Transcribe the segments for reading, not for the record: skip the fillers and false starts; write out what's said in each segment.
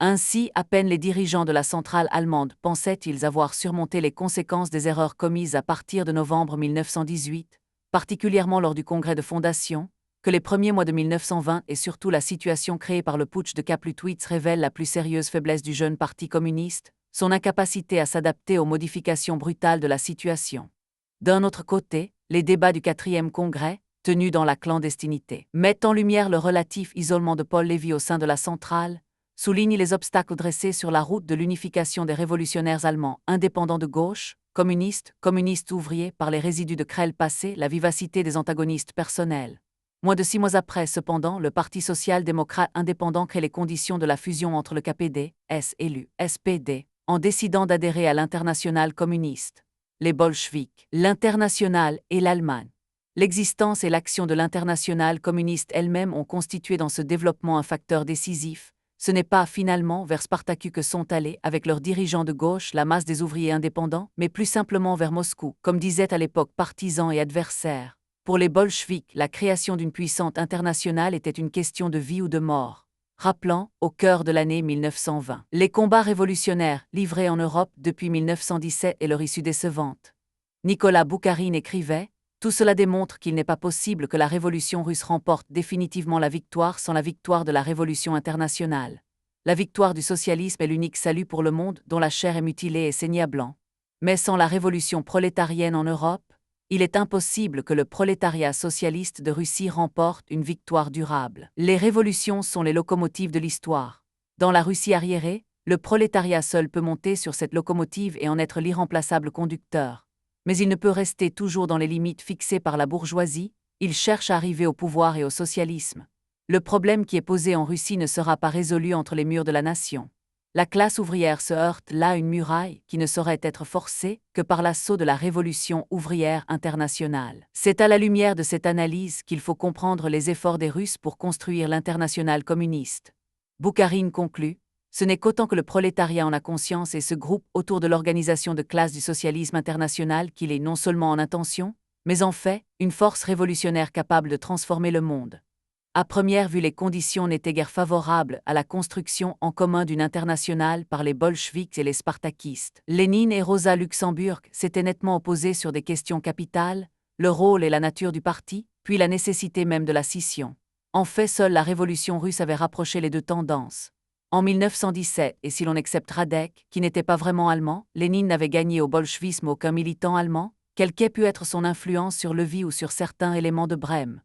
Ainsi, à peine les dirigeants de la centrale allemande pensaient-ils avoir surmonté les conséquences des erreurs commises à partir de novembre 1918, particulièrement lors du congrès de fondation, que les premiers mois de 1920 et surtout la situation créée par le putsch de Kaplutwitz révèlent la plus sérieuse faiblesse du jeune parti communiste, son incapacité à s'adapter aux modifications brutales de la situation. D'un autre côté, les débats du 4e congrès, tenus dans la clandestinité, mettent en lumière le relatif isolement de Paul Lévy au sein de la centrale, soulignent les obstacles dressés sur la route de l'unification des révolutionnaires allemands indépendants de gauche, communistes ouvriers par les résidus de Krell passés, la vivacité des antagonistes personnels. Moins de 6 mois après, cependant, le Parti social-démocrate indépendant crée les conditions de la fusion entre le KPD-S et l'USPD, en décidant d'adhérer à l'internationale communiste. Les bolcheviks, l'internationale et l'Allemagne. L'existence et l'action de l'internationale communiste elle-même ont constitué dans ce développement un facteur décisif. Ce n'est pas, finalement, vers Spartaku que sont allés, avec leurs dirigeants de gauche, la masse des ouvriers indépendants, mais plus simplement vers Moscou, comme disaient à l'époque partisans et adversaires. Pour les bolcheviks, la création d'une puissance internationale était une question de vie ou de mort. Rappelant, au cœur de l'année 1920, les combats révolutionnaires livrés en Europe depuis 1917 et leur issue décevante. Nicolas Boukharine écrivait « Tout cela démontre qu'il n'est pas possible que la révolution russe remporte définitivement la victoire sans la victoire de la révolution internationale. La victoire du socialisme est l'unique salut pour le monde dont la chair est mutilée et saignée à blanc. Mais sans la révolution prolétarienne en Europe, il est impossible que le prolétariat socialiste de Russie remporte une victoire durable. Les révolutions sont les locomotives de l'histoire. Dans la Russie arriérée, le prolétariat seul peut monter sur cette locomotive et en être l'irremplaçable conducteur. Mais il ne peut rester toujours dans les limites fixées par la bourgeoisie, il cherche à arriver au pouvoir et au socialisme. Le problème qui est posé en Russie ne sera pas résolu entre les murs de la nation. La classe ouvrière se heurte là à une muraille qui ne saurait être forcée que par l'assaut de la révolution ouvrière internationale. C'est à la lumière de cette analyse qu'il faut comprendre les efforts des Russes pour construire l'internationale communiste. Boukharine conclut « Ce n'est qu'autant que le prolétariat en a conscience et se groupe autour de l'organisation de classe du socialisme international qu'il est non seulement en intention, mais en fait, une force révolutionnaire capable de transformer le monde. » À première vue, les conditions n'étaient guère favorables à la construction en commun d'une internationale par les bolcheviks et les spartakistes. Lénine et Rosa Luxemburg s'étaient nettement opposés sur des questions capitales, le rôle et la nature du parti, puis la nécessité même de la scission. En fait, seule la révolution russe avait rapproché les deux tendances. En 1917, et si l'on accepte Radek, qui n'était pas vraiment allemand, Lénine n'avait gagné au bolchevisme aucun militant allemand, quelle qu'ait pu être son influence sur Levy ou sur certains éléments de Brême.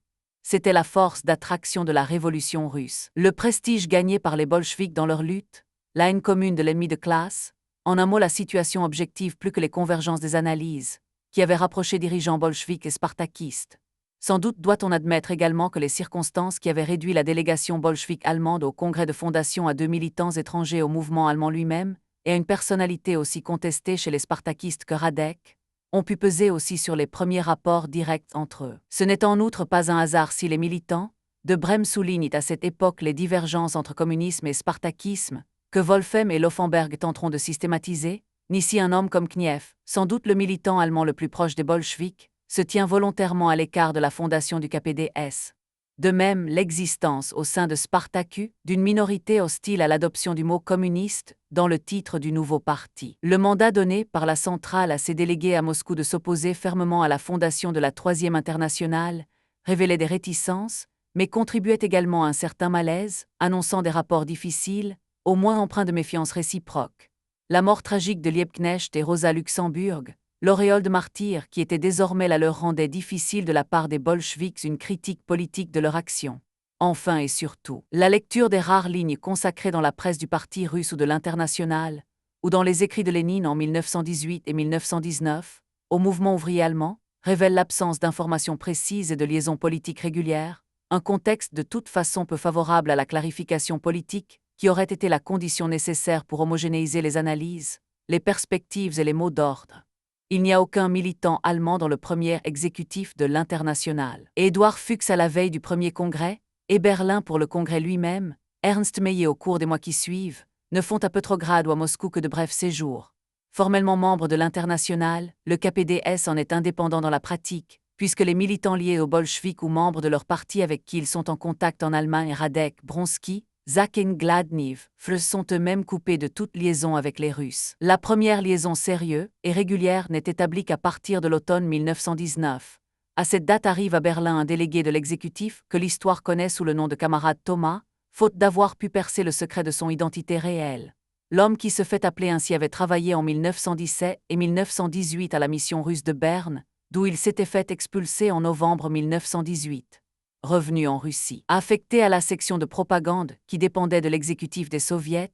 C'était la force d'attraction de la révolution russe, le prestige gagné par les bolcheviks dans leur lutte, la haine commune de l'ennemi de classe, en un mot la situation objective plus que les convergences des analyses, qui avaient rapproché dirigeants bolcheviks et spartakistes. Sans doute doit-on admettre également que les circonstances qui avaient réduit la délégation bolchevique allemande au congrès de fondation à 2 militants étrangers au mouvement allemand lui-même, et à une personnalité aussi contestée chez les spartakistes que Radek, ont pu peser aussi sur les premiers rapports directs entre eux. Ce n'est en outre pas un hasard si les militants de Brême soulignent à cette époque les divergences entre communisme et spartakisme, que Wolfhem et Laufenberg tenteront de systématiser, ni si un homme comme Knief, sans doute le militant allemand le plus proche des bolcheviks, se tient volontairement à l'écart de la fondation du KPD-S. De même, l'existence au sein de Spartaku d'une minorité hostile à l'adoption du mot communiste dans le titre du nouveau parti. Le mandat donné par la centrale à ses délégués à Moscou de s'opposer fermement à la fondation de la Troisième Internationale révélait des réticences, mais contribuait également à un certain malaise, annonçant des rapports difficiles, au moins empreints de méfiance réciproque. La mort tragique de Liebknecht et Rosa Luxemburg, l'auréole de martyrs qui était désormais la leur rendait difficile de la part des bolcheviks une critique politique de leur action. Enfin et surtout, la lecture des rares lignes consacrées dans la presse du parti russe ou de l'internationale, ou dans les écrits de Lénine en 1918 et 1919, au mouvement ouvrier allemand, révèle l'absence d'informations précises et de liaisons politiques régulières, un contexte de toute façon peu favorable à la clarification politique, qui aurait été la condition nécessaire pour homogénéiser les analyses, les perspectives et les mots d'ordre. Il n'y a aucun militant allemand dans le premier exécutif de l'Internationale. Édouard Fuchs à la veille du premier congrès, et Berlin pour le congrès lui-même, Ernst Mayr au cours des mois qui suivent, ne font à Petrograd ou à Moscou que de brefs séjours. Formellement membre de l'Internationale, le KPD-S en est indépendant dans la pratique, puisque les militants liés aux bolcheviks ou membres de leur parti avec qui ils sont en contact en Allemagne, Radek, Bronski, Zak et Gladniv sont eux-mêmes coupés de toute liaison avec les Russes. La première liaison sérieuse et régulière n'est établie qu'à partir de l'automne 1919. À cette date arrive à Berlin un délégué de l'exécutif que l'histoire connaît sous le nom de camarade Thomas, faute d'avoir pu percer le secret de son identité réelle. L'homme qui se fait appeler ainsi avait travaillé en 1917 et 1918 à la mission russe de Berne, d'où il s'était fait expulser en novembre 1918. Revenu en Russie, affecté à la section de propagande qui dépendait de l'exécutif des Soviets,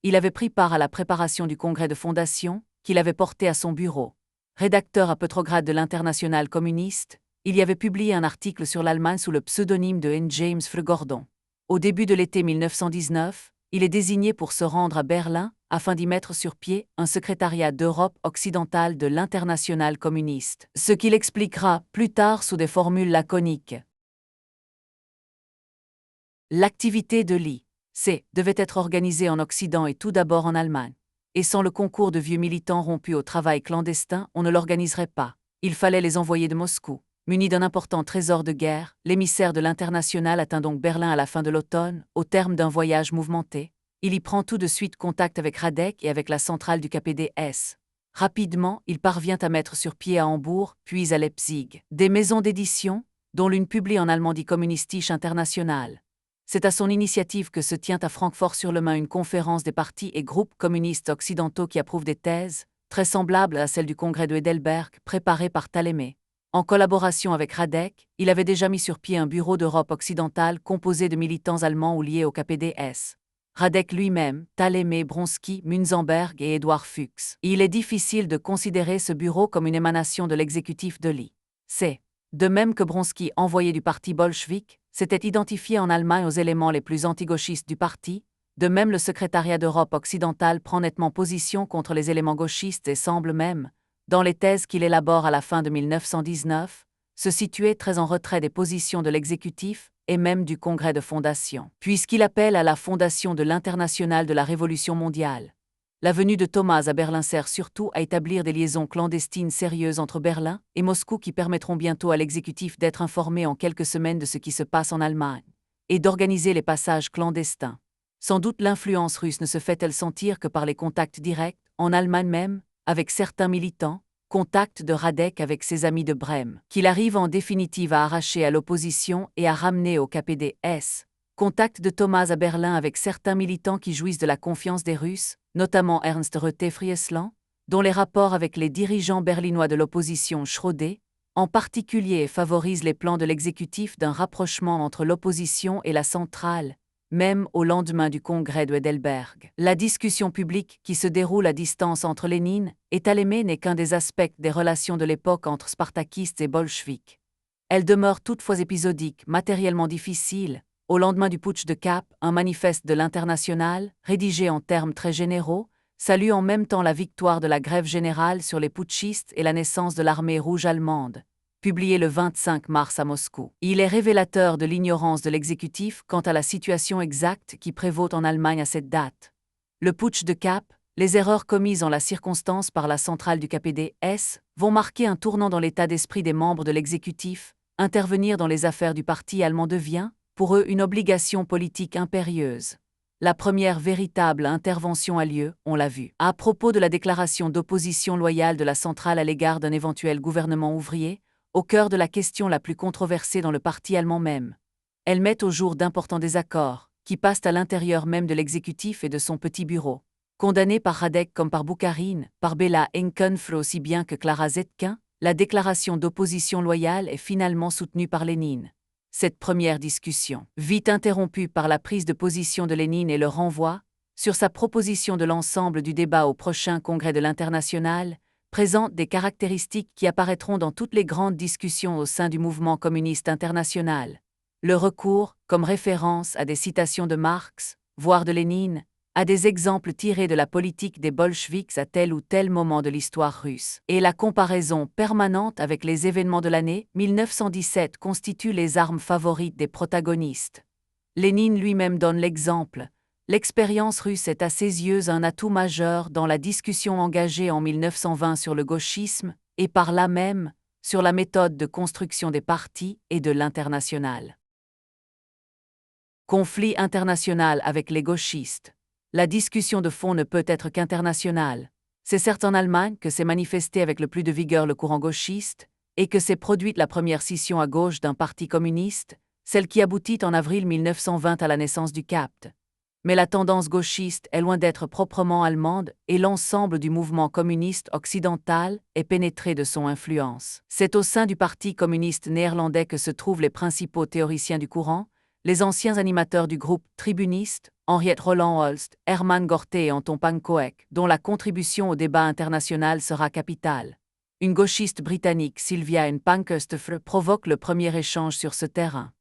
il avait pris part à la préparation du congrès de fondation qu'il avait porté à son bureau. Rédacteur à Petrograd de l'Internationale communiste, il y avait publié un article sur l'Allemagne sous le pseudonyme de N. James Gordon. Au début de l'été 1919, il est désigné pour se rendre à Berlin afin d'y mettre sur pied un secrétariat d'Europe occidentale de l'Internationale communiste, ce qu'il expliquera plus tard sous des formules laconiques. L'activité de l'IC devait être organisée en Occident et tout d'abord en Allemagne. Et sans le concours de vieux militants rompus au travail clandestin, on ne l'organiserait pas. Il fallait les envoyer de Moscou. Muni d'un important trésor de guerre, l'émissaire de l'Internationale atteint donc Berlin à la fin de l'automne, au terme d'un voyage mouvementé. Il y prend tout de suite contact avec Radek et avec la centrale du KPDS. Rapidement, il parvient à mettre sur pied à Hambourg, puis à Leipzig, des maisons d'édition, dont l'une publie en allemand Die Kommunistische Internationale. C'est à son initiative que se tient à Francfort-sur-le-Main une conférence des partis et groupes communistes occidentaux qui approuvent des thèses, très semblables à celles du congrès de Heidelberg, préparées par Talémé. En collaboration avec Radek, il avait déjà mis sur pied un bureau d'Europe occidentale composé de militants allemands ou liés au KPDS. Radek lui-même, Talémé, Bronski, Münzenberg et Édouard Fuchs. Il est difficile de considérer ce bureau comme une émanation de l'exécutif de l'IC. De même que Bronski, envoyé du parti bolchevique, s'était identifié en Allemagne aux éléments les plus antigauchistes du parti, de même le secrétariat d'Europe occidentale prend nettement position contre les éléments gauchistes et semble même, dans les thèses qu'il élabore à la fin de 1919, se situer très en retrait des positions de l'exécutif et même du congrès de fondation, puisqu'il appelle à la fondation de l'Internationale de la Révolution mondiale. La venue de Thomas à Berlin sert surtout à établir des liaisons clandestines sérieuses entre Berlin et Moscou qui permettront bientôt à l'exécutif d'être informé en quelques semaines de ce qui se passe en Allemagne et d'organiser les passages clandestins. Sans doute l'influence russe ne se fait-elle sentir que par les contacts directs, en Allemagne même, avec certains militants, contacts de Radek avec ses amis de Brême, qu'il arrive en définitive à arracher à l'opposition et à ramener au KPDS. Contact de Thomas à Berlin avec certains militants qui jouissent de la confiance des Russes, notamment Ernst Reuter-Friesland, dont les rapports avec les dirigeants berlinois de l'opposition Schröder, en particulier favorisent les plans de l'exécutif d'un rapprochement entre l'opposition et la centrale, même au lendemain du congrès de Heidelberg. La discussion publique qui se déroule à distance entre Lénine et Talémé n'est qu'un des aspects des relations de l'époque entre spartakistes et bolcheviks. Elle demeure toutefois épisodique, matériellement difficile. Au lendemain du putsch de Kapp, un manifeste de l'Internationale, rédigé en termes très généraux, salue en même temps la victoire de la grève générale sur les putschistes et la naissance de l'armée rouge allemande, publié le 25 mars à Moscou. Il est révélateur de l'ignorance de l'exécutif quant à la situation exacte qui prévaut en Allemagne à cette date. Le putsch de Kapp, les erreurs commises en la circonstance par la centrale du KPDS, vont marquer un tournant dans l'état d'esprit des membres de l'exécutif. Intervenir dans les affaires du parti allemand devient, pour eux, une obligation politique impérieuse. La première véritable intervention a lieu, on l'a vu, à propos de la déclaration d'opposition loyale de la centrale à l'égard d'un éventuel gouvernement ouvrier, au cœur de la question la plus controversée dans le parti allemand même. Elle met au jour d'importants désaccords, qui passent à l'intérieur même de l'exécutif et de son petit bureau. Condamnée par Radek comme par Boukharine, par Béla Henkenfreu aussi bien que Clara Zetkin, la déclaration d'opposition loyale est finalement soutenue par Lénine. Cette première discussion, vite interrompue par la prise de position de Lénine et le renvoi, sur sa proposition de l'ensemble du débat au prochain congrès de l'Internationale, présente des caractéristiques qui apparaîtront dans toutes les grandes discussions au sein du mouvement communiste international. Le recours, comme référence à des citations de Marx, voire de Lénine, à des exemples tirés de la politique des bolcheviks à tel ou tel moment de l'histoire russe, et la comparaison permanente avec les événements de l'année 1917 constituent les armes favorites des protagonistes. Lénine lui-même donne l'exemple. L'expérience russe est à ses yeux un atout majeur dans la discussion engagée en 1920 sur le gauchisme, et par là même, sur la méthode de construction des partis et de l'internationale. Conflit international avec les gauchistes. La discussion de fond ne peut être qu'internationale. C'est certes en Allemagne que s'est manifesté avec le plus de vigueur le courant gauchiste, et que s'est produite la première scission à gauche d'un parti communiste, celle qui aboutit en avril 1920 à la naissance du CAPT. Mais la tendance gauchiste est loin d'être proprement allemande et l'ensemble du mouvement communiste occidental est pénétré de son influence. C'est au sein du Parti communiste néerlandais que se trouvent les principaux théoriciens du courant, les anciens animateurs du groupe tribuniste, Henriette Roland-Holst, Hermann Gorté et Anton Pankoek, dont la contribution au débat international sera capitale. Une gauchiste britannique, Sylvia N. Pankhurst, provoque le premier échange sur ce terrain.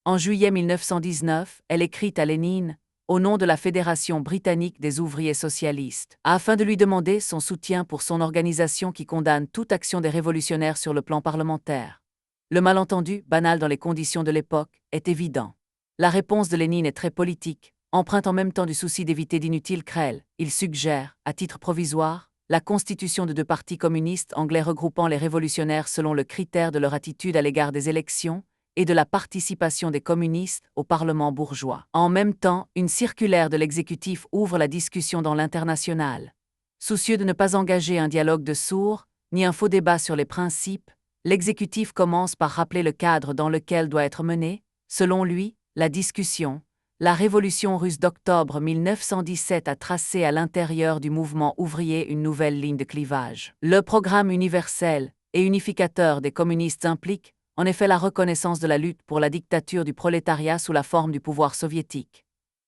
En juillet 1919, elle écrit à Lénine, au nom de la Fédération britannique des ouvriers socialistes, afin de lui demander son soutien pour son organisation qui condamne toute action des révolutionnaires sur le plan parlementaire. Le malentendu, banal dans les conditions de l'époque, est évident. La réponse de Lénine est très politique, empreinte en même temps du souci d'éviter d'inutiles querelles. Il suggère, à titre provisoire, la constitution de 2 partis communistes anglais regroupant les révolutionnaires selon le critère de leur attitude à l'égard des élections et de la participation des communistes au Parlement bourgeois. En même temps, une circulaire de l'exécutif ouvre la discussion dans l'international. Soucieux de ne pas engager un dialogue de sourds, ni un faux débat sur les principes, l'exécutif commence par rappeler le cadre dans lequel doit être menée, selon lui, la discussion. La révolution russe d'octobre 1917 a tracé à l'intérieur du mouvement ouvrier une nouvelle ligne de clivage. Le programme universel et unificateur des communistes implique, en effet, la reconnaissance de la lutte pour la dictature du prolétariat sous la forme du pouvoir soviétique.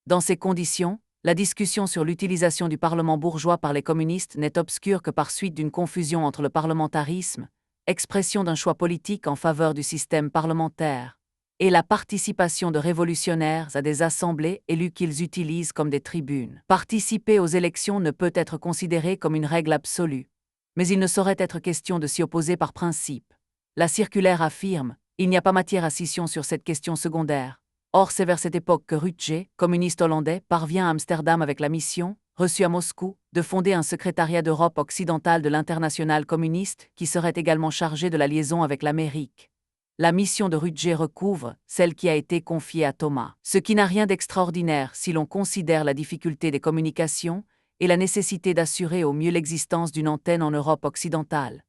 Dans ces conditions, la discussion sur l'utilisation du Parlement bourgeois par les communistes n'est obscure que par suite d'une confusion entre le parlementarisme, expression d'un choix politique en faveur du système parlementaire, et la participation de révolutionnaires à des assemblées élues qu'ils utilisent comme des tribunes. Participer aux élections ne peut être considéré comme une règle absolue, mais il ne saurait être question de s'y opposer par principe. La circulaire affirme, il n'y a pas matière à scission sur cette question secondaire. Or, c'est vers cette époque que Rutger, communiste hollandais, parvient à Amsterdam avec la mission, reçue à Moscou, de fonder un secrétariat d'Europe occidentale de l'Internationale communiste qui serait également chargé de la liaison avec l'Amérique. La mission de Rutger recouvre celle qui a été confiée à Thomas, ce qui n'a rien d'extraordinaire si l'on considère la difficulté des communications et la nécessité d'assurer au mieux l'existence d'une antenne en Europe occidentale.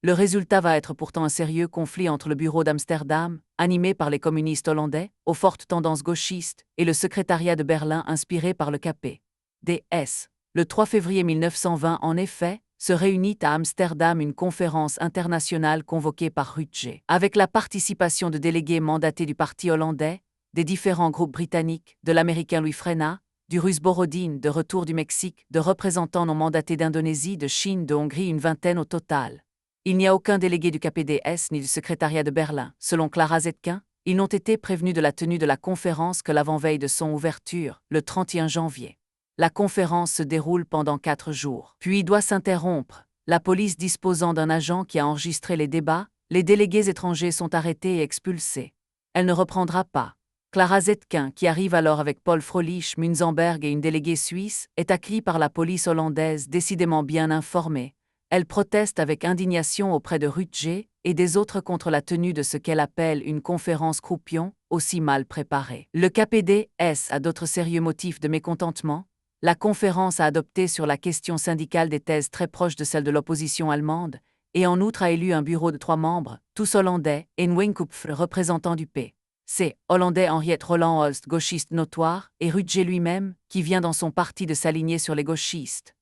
Le résultat va être pourtant un sérieux conflit entre le bureau d'Amsterdam, animé par les communistes hollandais, aux fortes tendances gauchistes, et le secrétariat de Berlin inspiré par le KPDS. Le 3 février 1920, en effet, se réunit à Amsterdam une conférence internationale convoquée par Rutger, avec la participation de délégués mandatés du Parti hollandais, des différents groupes britanniques, de l'Américain Louis Frenna, du Russe Borodine, de retour du Mexique, de représentants non mandatés d'Indonésie, de Chine, de Hongrie, une vingtaine au total. Il n'y a aucun délégué du KPDS ni du secrétariat de Berlin. Selon Clara Zetkin, ils n'ont été prévenus de la tenue de la conférence que l'avant-veille de son ouverture, le 31 janvier. La conférence se déroule pendant 4 jours, puis doit s'interrompre. La police disposant d'un agent qui a enregistré les débats, les délégués étrangers sont arrêtés et expulsés. Elle ne reprendra pas. Clara Zetkin, qui arrive alors avec Paul Froelich Munzenberg et une déléguée suisse, est accueillie par la police hollandaise décidément bien informée. Elle proteste avec indignation auprès de Rutger et des autres contre la tenue de ce qu'elle appelle une conférence croupion, aussi mal préparée. Le KPDS a d'autres sérieux motifs de mécontentement. La conférence a adopté sur la question syndicale des thèses très proches de celles de l'opposition allemande, et en outre a élu un bureau de 3 membres, tous hollandais, et Nguyen Kupf, représentant du PC hollandais Henriette Roland-Holst, gauchiste notoire, et Rutger lui-même, qui vient dans son parti de s'aligner sur les gauchistes.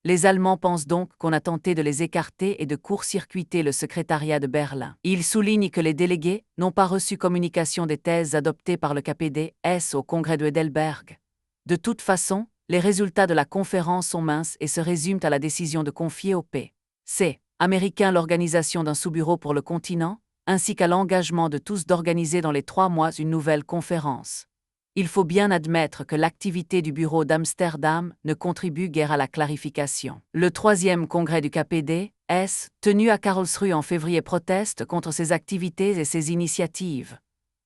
Les Allemands pensent donc qu'on a tenté de les écarter et de court-circuiter le secrétariat de Berlin. Ils soulignent que les délégués n'ont pas reçu communication des thèses adoptées par le KPDS au congrès de Heidelberg. De toute façon, les résultats de la conférence sont minces et se résument à la décision de confier au PC américain l'organisation d'un sous-bureau pour le continent, ainsi qu'à l'engagement de tous d'organiser dans les 3 mois une nouvelle conférence. Il faut bien admettre que l'activité du bureau d'Amsterdam ne contribue guère à la clarification. Le 3e congrès du KPDS, tenu à Karlsruhe en février, proteste contre ses activités et ses initiatives.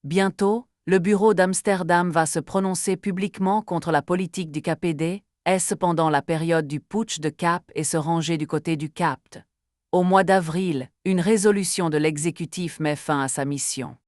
Bientôt, le bureau d'Amsterdam va se prononcer publiquement contre la politique du KPDS pendant la période du putsch de Cap et se ranger du côté du CAPT. Au mois d'avril, une résolution de l'exécutif met fin à sa mission.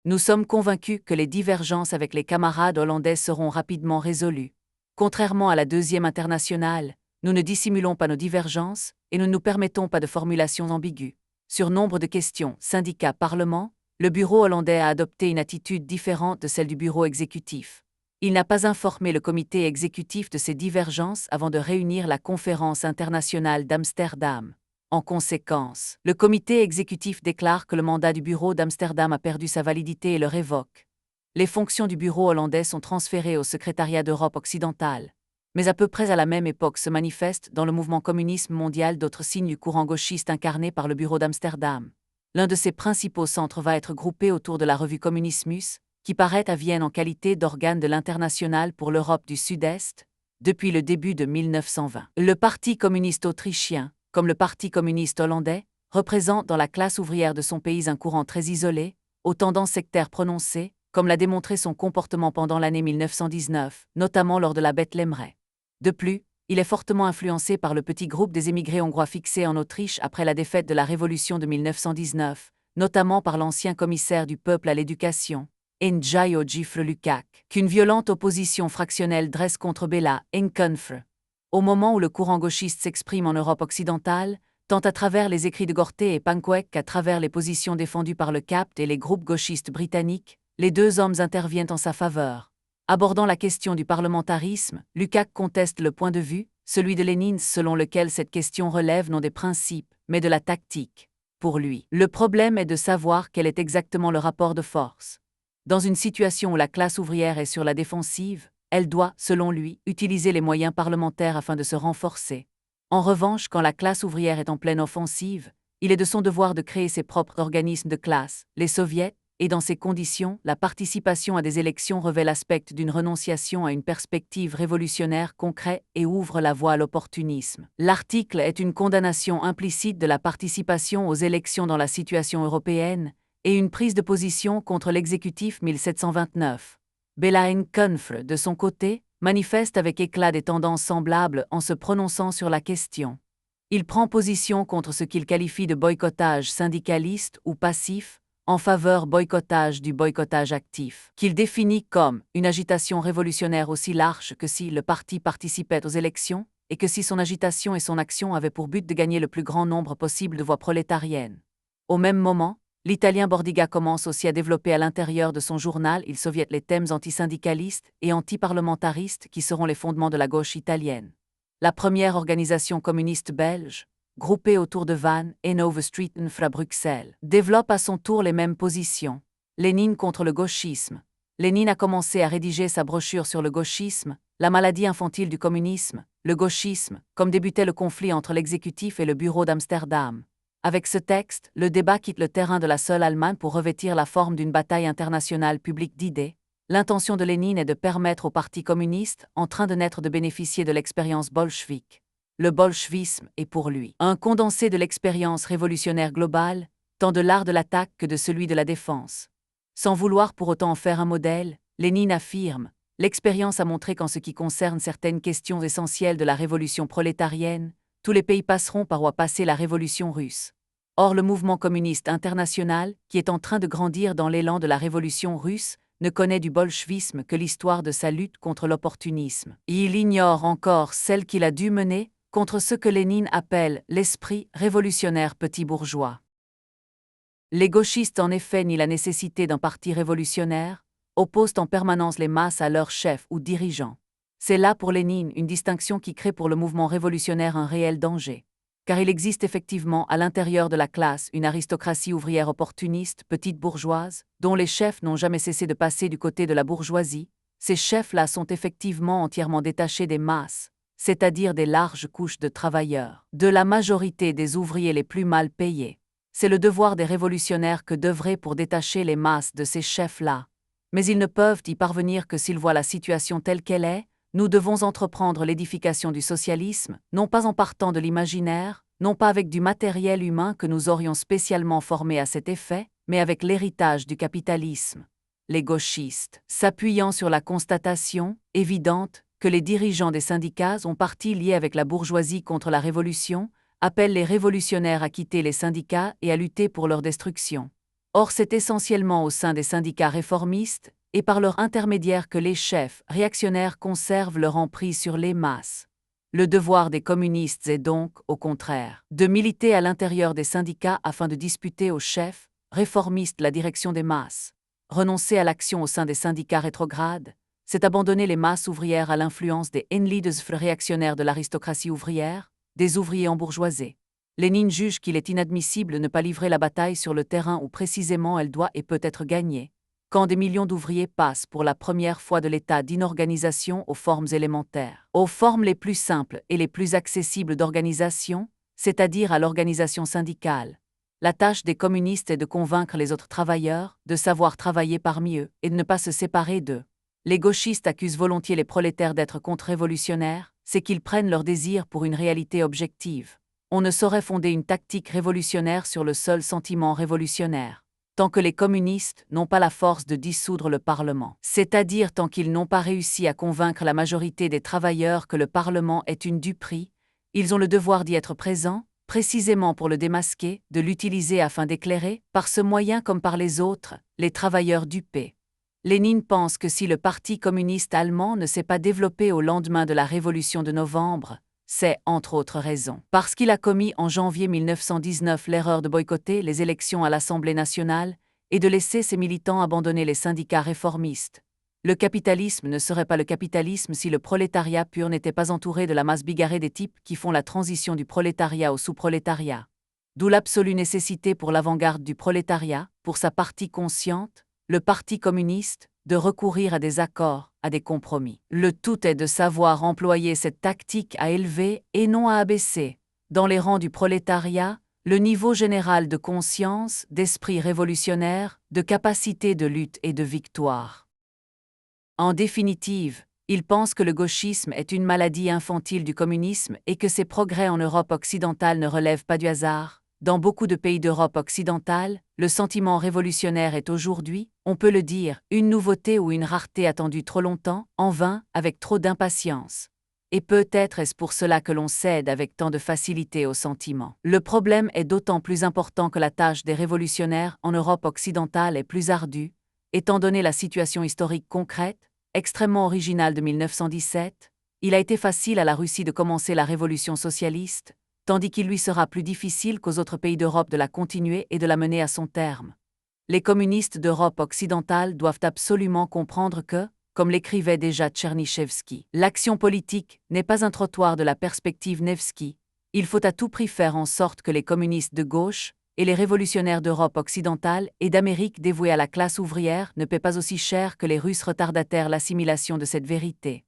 Nous sommes convaincus que les divergences avec les camarades hollandais seront rapidement résolues. Contrairement à la Deuxième Internationale, nous ne dissimulons pas nos divergences et nous ne nous permettons pas de formulations ambiguës. Sur nombre de questions, syndicats, parlement, le bureau hollandais a adopté une attitude différente de celle du bureau exécutif. Il n'a pas informé le comité exécutif de ces divergences avant de réunir la conférence internationale d'Amsterdam. En conséquence, le comité exécutif déclare que le mandat du bureau d'Amsterdam a perdu sa validité et le révoque. Les fonctions du bureau hollandais sont transférées au secrétariat d'Europe occidentale. Mais à peu près à la même époque se manifestent dans le mouvement communiste mondial d'autres signes du courant gauchiste incarnés par le bureau d'Amsterdam. L'un de ses principaux centres va être groupé autour de la revue Communismus, qui paraît à Vienne en qualité d'organe de l'Internationale pour l'Europe du Sud-Est, depuis le début de 1920. Le Parti communiste autrichien, comme le Parti communiste hollandais, représente dans la classe ouvrière de son pays un courant très isolé, aux tendances sectaires prononcées, comme l'a démontré son comportement pendant l'année 1919, notamment lors de la Bethlehmeraie. De plus, il est fortement influencé par le petit groupe des émigrés hongrois fixés en Autriche après la défaite de la Révolution de 1919, notamment par l'ancien commissaire du peuple à l'éducation, Njajo Gifle Lukács, qu'une violente opposition fractionnelle dresse contre Béla Nkonfre. Au moment où le courant gauchiste s'exprime en Europe occidentale, tant à travers les écrits de Gorté et Pankwek qu'à travers les positions défendues par le CAPT et les groupes gauchistes britanniques, les deux hommes interviennent en sa faveur. Abordant la question du parlementarisme, Lukács conteste le point de vue, celui de Lénine, selon lequel cette question relève non des principes, mais de la tactique. Pour lui, le problème est de savoir quel est exactement le rapport de force. Dans une situation où la classe ouvrière est sur la défensive, elle doit, selon lui, utiliser les moyens parlementaires afin de se renforcer. En revanche, quand la classe ouvrière est en pleine offensive, il est de son devoir de créer ses propres organismes de classe, les soviets, et dans ces conditions, la participation à des élections revêt l'aspect d'une renonciation à une perspective révolutionnaire concrète et ouvre la voie à l'opportunisme. L'article est une condamnation implicite de la participation aux élections dans la situation européenne et une prise de position contre l'exécutif 1729. Béla Nkonfre, de son côté, manifeste avec éclat des tendances semblables en se prononçant sur la question. Il prend position contre ce qu'il qualifie de boycottage syndicaliste ou passif, en faveur du boycottage actif, qu'il définit comme une agitation révolutionnaire aussi large que si le parti participait aux élections, et que si son agitation et son action avaient pour but de gagner le plus grand nombre possible de voix prolétariennes. Au même moment, l'italien Bordiga commence aussi à développer à l'intérieur de son journal Il Soviet les thèmes antisyndicalistes et antiparlementaristes qui seront les fondements de la gauche italienne. La première organisation communiste belge, groupée autour de Van et Nove Streeten à Bruxelles, développe à son tour les mêmes positions. Lénine contre le gauchisme. Lénine a commencé à rédiger sa brochure sur le gauchisme, la maladie infantile du communisme, le gauchisme, comme débutait le conflit entre l'exécutif et le bureau d'Amsterdam. Avec ce texte, le débat quitte le terrain de la seule Allemagne pour revêtir la forme d'une bataille internationale publique d'idées. L'intention de Lénine est de permettre au Parti communiste, en train de naître, de bénéficier de l'expérience bolchevique. Le bolchevisme est pour lui un condensé de l'expérience révolutionnaire globale, tant de l'art de l'attaque que de celui de la défense. Sans vouloir pour autant en faire un modèle, Lénine affirme « L'expérience a montré qu'en ce qui concerne certaines questions essentielles de la révolution prolétarienne, tous les pays passeront par où a passé la révolution russe. » Or le mouvement communiste international, qui est en train de grandir dans l'élan de la révolution russe, ne connaît du bolchevisme que l'histoire de sa lutte contre l'opportunisme. Il ignore encore celle qu'il a dû mener contre ce que Lénine appelle l'esprit révolutionnaire petit bourgeois. Les gauchistes en effet nient la nécessité d'un parti révolutionnaire, opposent en permanence les masses à leurs chefs ou dirigeants. C'est là pour Lénine une distinction qui crée pour le mouvement révolutionnaire un réel danger. Car il existe effectivement à l'intérieur de la classe une aristocratie ouvrière opportuniste, petite bourgeoise, dont les chefs n'ont jamais cessé de passer du côté de la bourgeoisie. Ces chefs-là sont effectivement entièrement détachés des masses, c'est-à-dire des larges couches de travailleurs, de la majorité des ouvriers les plus mal payés. C'est le devoir des révolutionnaires que d'œuvrer pour détacher les masses de ces chefs-là. Mais ils ne peuvent y parvenir que s'ils voient la situation telle qu'elle est. Nous devons entreprendre l'édification du socialisme, non pas en partant de l'imaginaire, non pas avec du matériel humain que nous aurions spécialement formé à cet effet, mais avec l'héritage du capitalisme. Les gauchistes, s'appuyant sur la constatation, évidente, que les dirigeants des syndicats ont parti liés avec la bourgeoisie contre la révolution, appellent les révolutionnaires à quitter les syndicats et à lutter pour leur destruction. Or, c'est essentiellement au sein des syndicats réformistes et par leur intermédiaire que les chefs réactionnaires conservent leur emprise sur les masses. Le devoir des communistes est donc, au contraire, de militer à l'intérieur des syndicats afin de disputer aux chefs réformistes la direction des masses. Renoncer à l'action au sein des syndicats rétrogrades, c'est abandonner les masses ouvrières à l'influence des leaders réactionnaires de l'aristocratie ouvrière, des ouvriers embourgeoisés. Lénine juge qu'il est inadmissible de ne pas livrer la bataille sur le terrain où précisément elle doit et peut être gagnée, quand des millions d'ouvriers passent pour la première fois de l'état d'inorganisation aux formes élémentaires, aux formes les plus simples et les plus accessibles d'organisation, c'est-à-dire à l'organisation syndicale. La tâche des communistes est de convaincre les autres travailleurs de savoir travailler parmi eux et de ne pas se séparer d'eux. Les gauchistes accusent volontiers les prolétaires d'être contre-révolutionnaires, c'est qu'ils prennent leur désir pour une réalité objective. On ne saurait fonder une tactique révolutionnaire sur le seul sentiment révolutionnaire, tant que les communistes n'ont pas la force de dissoudre le Parlement, c'est-à-dire tant qu'ils n'ont pas réussi à convaincre la majorité des travailleurs que le Parlement est une duperie, ils ont le devoir d'y être présents, précisément pour le démasquer, de l'utiliser afin d'éclairer, par ce moyen comme par les autres, les travailleurs dupés. Lénine pense que si le Parti communiste allemand ne s'est pas développé au lendemain de la Révolution de novembre, c'est, entre autres raisons, parce qu'il a commis en janvier 1919 l'erreur de boycotter les élections à l'Assemblée nationale et de laisser ses militants abandonner les syndicats réformistes. Le capitalisme ne serait pas le capitalisme si le prolétariat pur n'était pas entouré de la masse bigarrée des types qui font la transition du prolétariat au sous-prolétariat. D'où l'absolue nécessité pour l'avant-garde du prolétariat, pour sa partie consciente, le Parti communiste, de recourir à des accords, à des compromis. Le tout est de savoir employer cette tactique à élever et non à abaisser, dans les rangs du prolétariat, le niveau général de conscience, d'esprit révolutionnaire, de capacité de lutte et de victoire. En définitive, il pense que le gauchisme est une maladie infantile du communisme et que ses progrès en Europe occidentale ne relèvent pas du hasard. Dans beaucoup de pays d'Europe occidentale, le sentiment révolutionnaire est aujourd'hui, on peut le dire, une nouveauté ou une rareté attendue trop longtemps, en vain, avec trop d'impatience. Et peut-être est-ce pour cela que l'on cède avec tant de facilité au sentiment. Le problème est d'autant plus important que la tâche des révolutionnaires en Europe occidentale est plus ardue, étant donné la situation historique concrète, extrêmement originale de 1917, il a été facile à la Russie de commencer la révolution socialiste, tandis qu'il lui sera plus difficile qu'aux autres pays d'Europe de la continuer et de la mener à son terme. Les communistes d'Europe occidentale doivent absolument comprendre que, comme l'écrivait déjà Tchernychevski, l'action politique n'est pas un trottoir de la perspective Nevsky, il faut à tout prix faire en sorte que les communistes de gauche et les révolutionnaires d'Europe occidentale et d'Amérique dévoués à la classe ouvrière ne paient pas aussi cher que les Russes retardataires l'assimilation de cette vérité.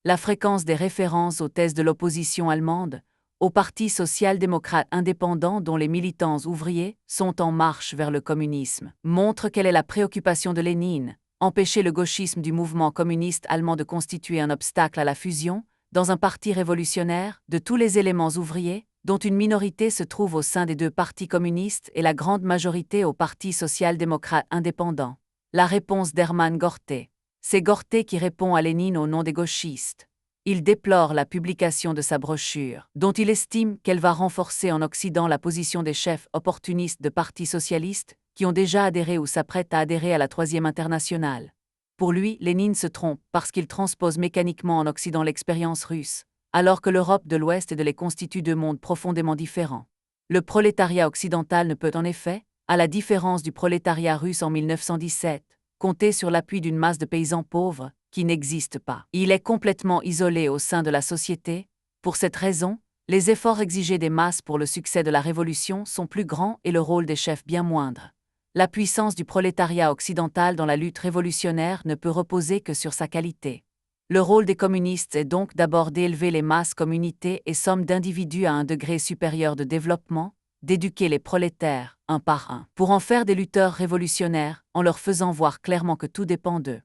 La fréquence des références aux thèses de l'opposition allemande, au Parti social-démocrate indépendant dont les militants ouvriers sont en marche vers le communisme, montre quelle est la préoccupation de Lénine, empêcher le gauchisme du mouvement communiste allemand de constituer un obstacle à la fusion, dans un parti révolutionnaire, de tous les éléments ouvriers, dont une minorité se trouve au sein des deux partis communistes et la grande majorité au Parti social-démocrate indépendant. La réponse d'Hermann Gorté. C'est Gorté qui répond à Lénine au nom des gauchistes. Il déplore la publication de sa brochure, dont il estime qu'elle va renforcer en Occident la position des chefs opportunistes de partis socialistes qui ont déjà adhéré ou s'apprêtent à adhérer à la Troisième Internationale. Pour lui, Lénine se trompe parce qu'il transpose mécaniquement en Occident l'expérience russe, alors que l'Europe de l'Ouest et de l'Est constitue deux mondes profondément différents. Le prolétariat occidental ne peut en effet, à la différence du prolétariat russe en 1917, compter sur l'appui d'une masse de paysans pauvres, qui n'existe pas. Il est complètement isolé au sein de la société. Pour cette raison, les efforts exigés des masses pour le succès de la révolution sont plus grands et le rôle des chefs bien moindre. La puissance du prolétariat occidental dans la lutte révolutionnaire ne peut reposer que sur sa qualité. Le rôle des communistes est donc d'abord d'élever les masses comme unités et sommes d'individus à un degré supérieur de développement, d'éduquer les prolétaires, un par un, pour en faire des lutteurs révolutionnaires, en leur faisant voir clairement que tout dépend d'eux.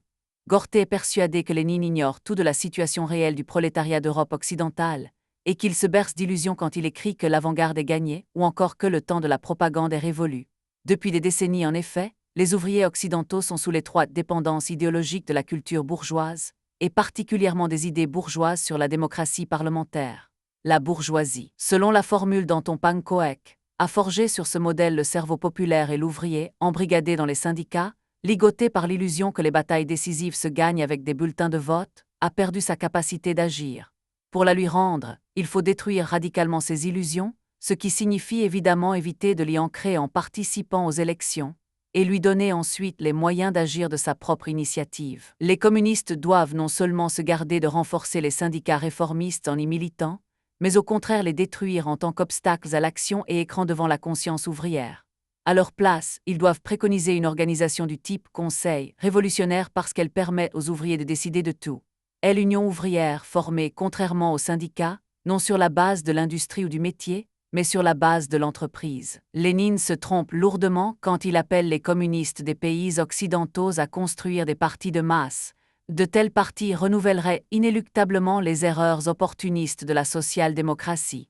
Gorté est persuadé que Lénine ignore tout de la situation réelle du prolétariat d'Europe occidentale, et qu'il se berce d'illusions quand il écrit que l'avant-garde est gagnée, ou encore que le temps de la propagande est révolu. Depuis des décennies en effet, les ouvriers occidentaux sont sous l'étroite dépendance idéologique de la culture bourgeoise, et particulièrement des idées bourgeoises sur la démocratie parlementaire. La bourgeoisie. Selon la formule d'Anton Pankow, a forgé sur ce modèle le cerveau populaire et l'ouvrier, embrigadé dans les syndicats, ligoté par l'illusion que les batailles décisives se gagnent avec des bulletins de vote, a perdu sa capacité d'agir. Pour la lui rendre, il faut détruire radicalement ses illusions, ce qui signifie évidemment éviter de l'y ancrer en participant aux élections, et lui donner ensuite les moyens d'agir de sa propre initiative. Les communistes doivent non seulement se garder de renforcer les syndicats réformistes en y militant, mais au contraire les détruire en tant qu'obstacles à l'action et écrans devant la conscience ouvrière. À leur place, ils doivent préconiser une organisation du type conseil, révolutionnaire parce qu'elle permet aux ouvriers de décider de tout. Est l'union ouvrière formée, contrairement aux syndicats, non sur la base de l'industrie ou du métier, mais sur la base de l'entreprise. Lénine se trompe lourdement quand il appelle les communistes des pays occidentaux à construire des partis de masse. De tels partis renouvelleraient inéluctablement les erreurs opportunistes de la social-démocratie.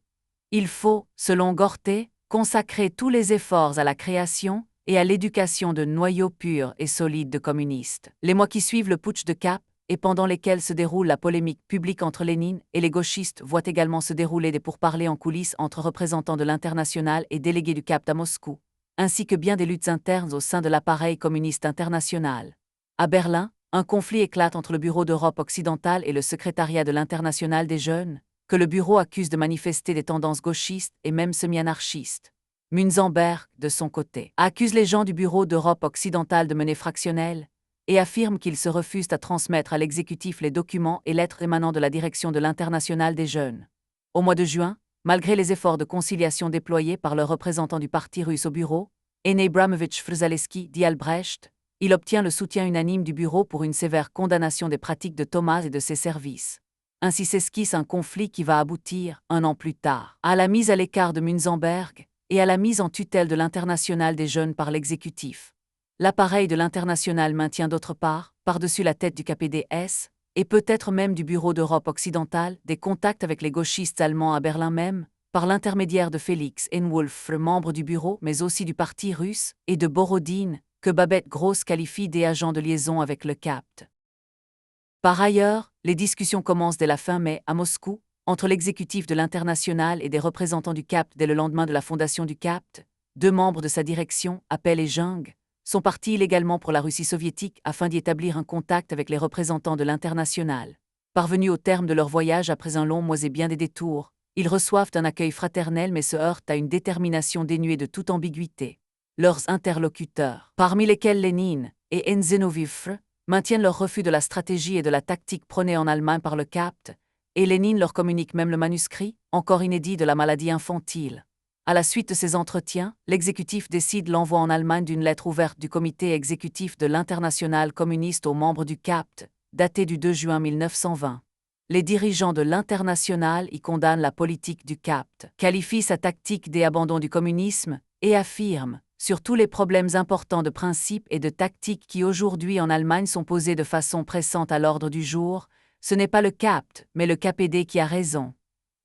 Il faut, selon Gorté, consacrer tous les efforts à la création et à l'éducation de noyaux purs et solides de communistes. Les mois qui suivent le putsch de Cap, et pendant lesquels se déroule la polémique publique entre Lénine et les gauchistes, voient également se dérouler des pourparlers en coulisses entre représentants de l'Internationale et délégués du CAPT à Moscou, ainsi que bien des luttes internes au sein de l'appareil communiste international. À Berlin, un conflit éclate entre le Bureau d'Europe occidentale et le secrétariat de l'Internationale des jeunes, que le bureau accuse de manifester des tendances gauchistes et même semi-anarchistes. Münzenberg, de son côté, accuse les gens du Bureau d'Europe occidentale de mener fractionnel, et affirme qu'ils se refusent à transmettre à l'exécutif les documents et lettres émanant de la direction de l'Internationale des jeunes. Au mois de juin, malgré les efforts de conciliation déployés par le représentant du parti russe au bureau, Ene Abramovich Frzelensky dit Albrecht, il obtient le soutien unanime du bureau pour une sévère condamnation des pratiques de Thomas et de ses services. Ainsi s'esquisse un conflit qui va aboutir, un an plus tard, à la mise à l'écart de Münzenberg et à la mise en tutelle de l'Internationale des jeunes par l'exécutif. L'appareil de l'Internationale maintient d'autre part, par-dessus la tête du KPDS, et peut-être même du Bureau d'Europe occidentale, des contacts avec les gauchistes allemands à Berlin même, par l'intermédiaire de Félix Henwolf, membre du bureau mais aussi du parti russe, et de Borodine, que Babette Gross qualifie des agents de liaison avec le CAPT. Par ailleurs, les discussions commencent dès la fin mai à Moscou, entre l'exécutif de l'Internationale et des représentants du CAPT dès le lendemain de la fondation du CAPT. Deux membres de sa direction, Appel et Jung, sont partis illégalement pour la Russie soviétique afin d'y établir un contact avec les représentants de l'Internationale. Parvenus au terme de leur voyage après un long mois et bien des détours, ils reçoivent un accueil fraternel mais se heurtent à une détermination dénuée de toute ambiguïté. Leurs interlocuteurs, parmi lesquels Lénine et Enzenovifre, maintiennent leur refus de la stratégie et de la tactique prônée en Allemagne par le CAPT, et Lénine leur communique même le manuscrit, encore inédit, de la maladie infantile. À la suite de ces entretiens, l'exécutif décide l'envoi en Allemagne d'une lettre ouverte du comité exécutif de l'Internationale communiste aux membres du CAPT, datée du 2 juin 1920. Les dirigeants de l'Internationale y condamnent la politique du CAPT, qualifient sa tactique d'abandon du communisme et affirment, sur tous les problèmes importants de principe et de tactique qui aujourd'hui en Allemagne sont posés de façon pressante à l'ordre du jour, ce n'est pas le CAPT, mais le KPD qui a raison.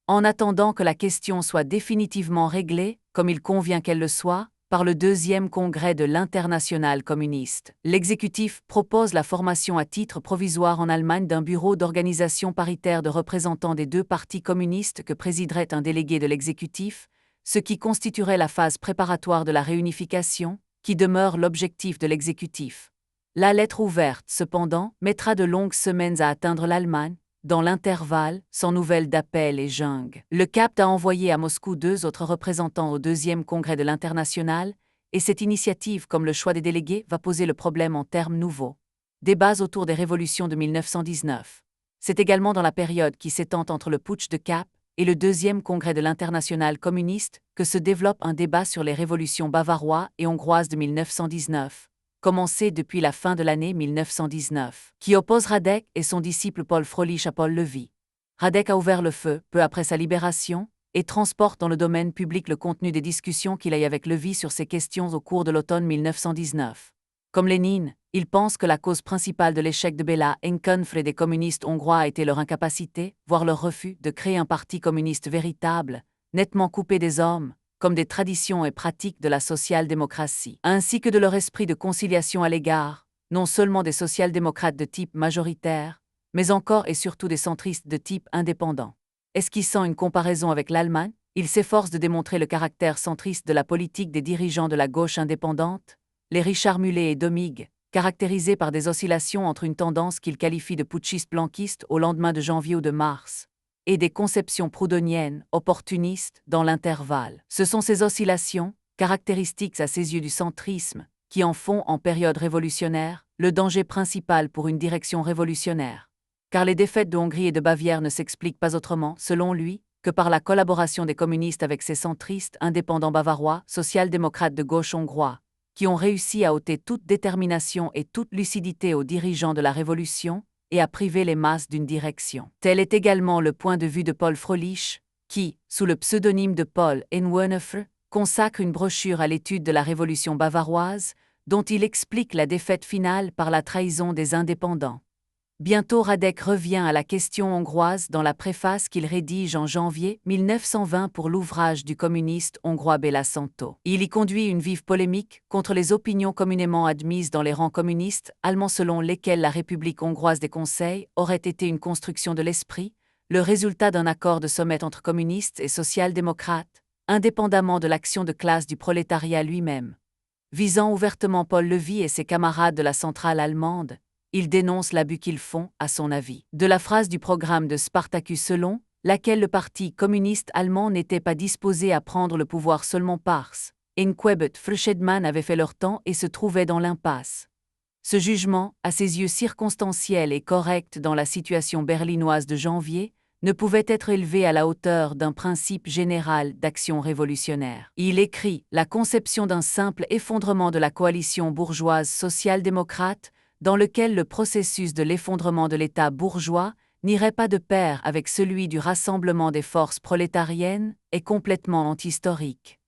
En attendant que la question soit définitivement réglée, comme il convient qu'elle le soit, par le deuxième congrès de l'Internationale communiste, l'exécutif propose la formation à titre provisoire en Allemagne d'un bureau d'organisation paritaire de représentants des deux partis communistes que présiderait un délégué de l'exécutif, ce qui constituerait la phase préparatoire de la réunification, qui demeure l'objectif de l'exécutif. La lettre ouverte, cependant, mettra de longues semaines à atteindre l'Allemagne. Dans l'intervalle, sans nouvelles d'Appel et Jung, le CAPT a envoyé à Moscou deux autres représentants au deuxième congrès de l'Internationale, et cette initiative, comme le choix des délégués, va poser le problème en termes nouveaux. Débats autour des révolutions de 1919. C'est également dans la période qui s'étend entre le putsch de Cap et le deuxième congrès de l'Internationale communiste que se développe un débat sur les révolutions bavaroises et hongroises de 1919. Commencé depuis la fin de l'année 1919, qui oppose Radek et son disciple Paul Froelich à Paul Lévy. Radek a ouvert le feu, peu après sa libération, et transporte dans le domaine public le contenu des discussions qu'il a eues avec Lévy sur ces questions au cours de l'automne 1919. Comme Lénine, il pense que la cause principale de l'échec de Béla Enkonfre et des communistes hongrois a été leur incapacité, voire leur refus, de créer un parti communiste véritable, nettement coupé des hommes, comme des traditions et pratiques de la social-démocratie, ainsi que de leur esprit de conciliation à l'égard, non seulement des social-démocrates de type majoritaire, mais encore et surtout des centristes de type indépendant. Esquissant une comparaison avec l'Allemagne, Il s'efforce de démontrer le caractère centriste de la politique des dirigeants de la gauche indépendante, les Richard Mullet et Domig, caractérisés par des oscillations entre une tendance qu'il qualifie de putschiste-blanquiste au lendemain de janvier ou de mars, et des conceptions proudhoniennes, opportunistes, dans l'intervalle. Ce sont ces oscillations, caractéristiques à ses yeux du centrisme, qui en font, en période révolutionnaire, le danger principal pour une direction révolutionnaire. Car les défaites de Hongrie et de Bavière ne s'expliquent pas autrement, selon lui, que par la collaboration des communistes avec ces centristes indépendants bavarois, social-démocrates de gauche hongrois, qui ont réussi à ôter toute détermination et toute lucidité aux dirigeants de la Révolution et à priver les masses d'une direction. Tel est également le point de vue de Paul Froelich, qui, sous le pseudonyme de Paul Enwönöfer, consacre une brochure à l'étude de la Révolution bavaroise, dont il explique la défaite finale par la trahison des indépendants. Bientôt Radek revient à la question hongroise dans la préface qu'il rédige en janvier 1920 pour l'ouvrage du communiste hongrois Béla Szanto. Il y conduit une vive polémique contre les opinions communément admises dans les rangs communistes allemands selon lesquelles la République hongroise des conseils aurait été une construction de l'esprit, le résultat d'un accord de sommet entre communistes et social-démocrates, indépendamment de l'action de classe du prolétariat lui-même. Visant ouvertement Paul Lévy et ses camarades de la centrale allemande, il dénonce l'abus qu'ils font, à son avis, de la phrase du programme de Spartacus selon laquelle le Parti communiste allemand n'était pas disposé à prendre le pouvoir seulement parce qu'Enquebet Frischedman avait fait leur temps et se trouvait dans l'impasse. Ce jugement, à ses yeux circonstanciel et correct dans la situation berlinoise de janvier, ne pouvait être élevé à la hauteur d'un principe général d'action révolutionnaire. Il écrit « La conception d'un simple effondrement de la coalition bourgeoise social-démocrate dans lequel le processus de l'effondrement de l'État bourgeois n'irait pas de pair avec celui du rassemblement des forces prolétariennes, est complètement antihistorique.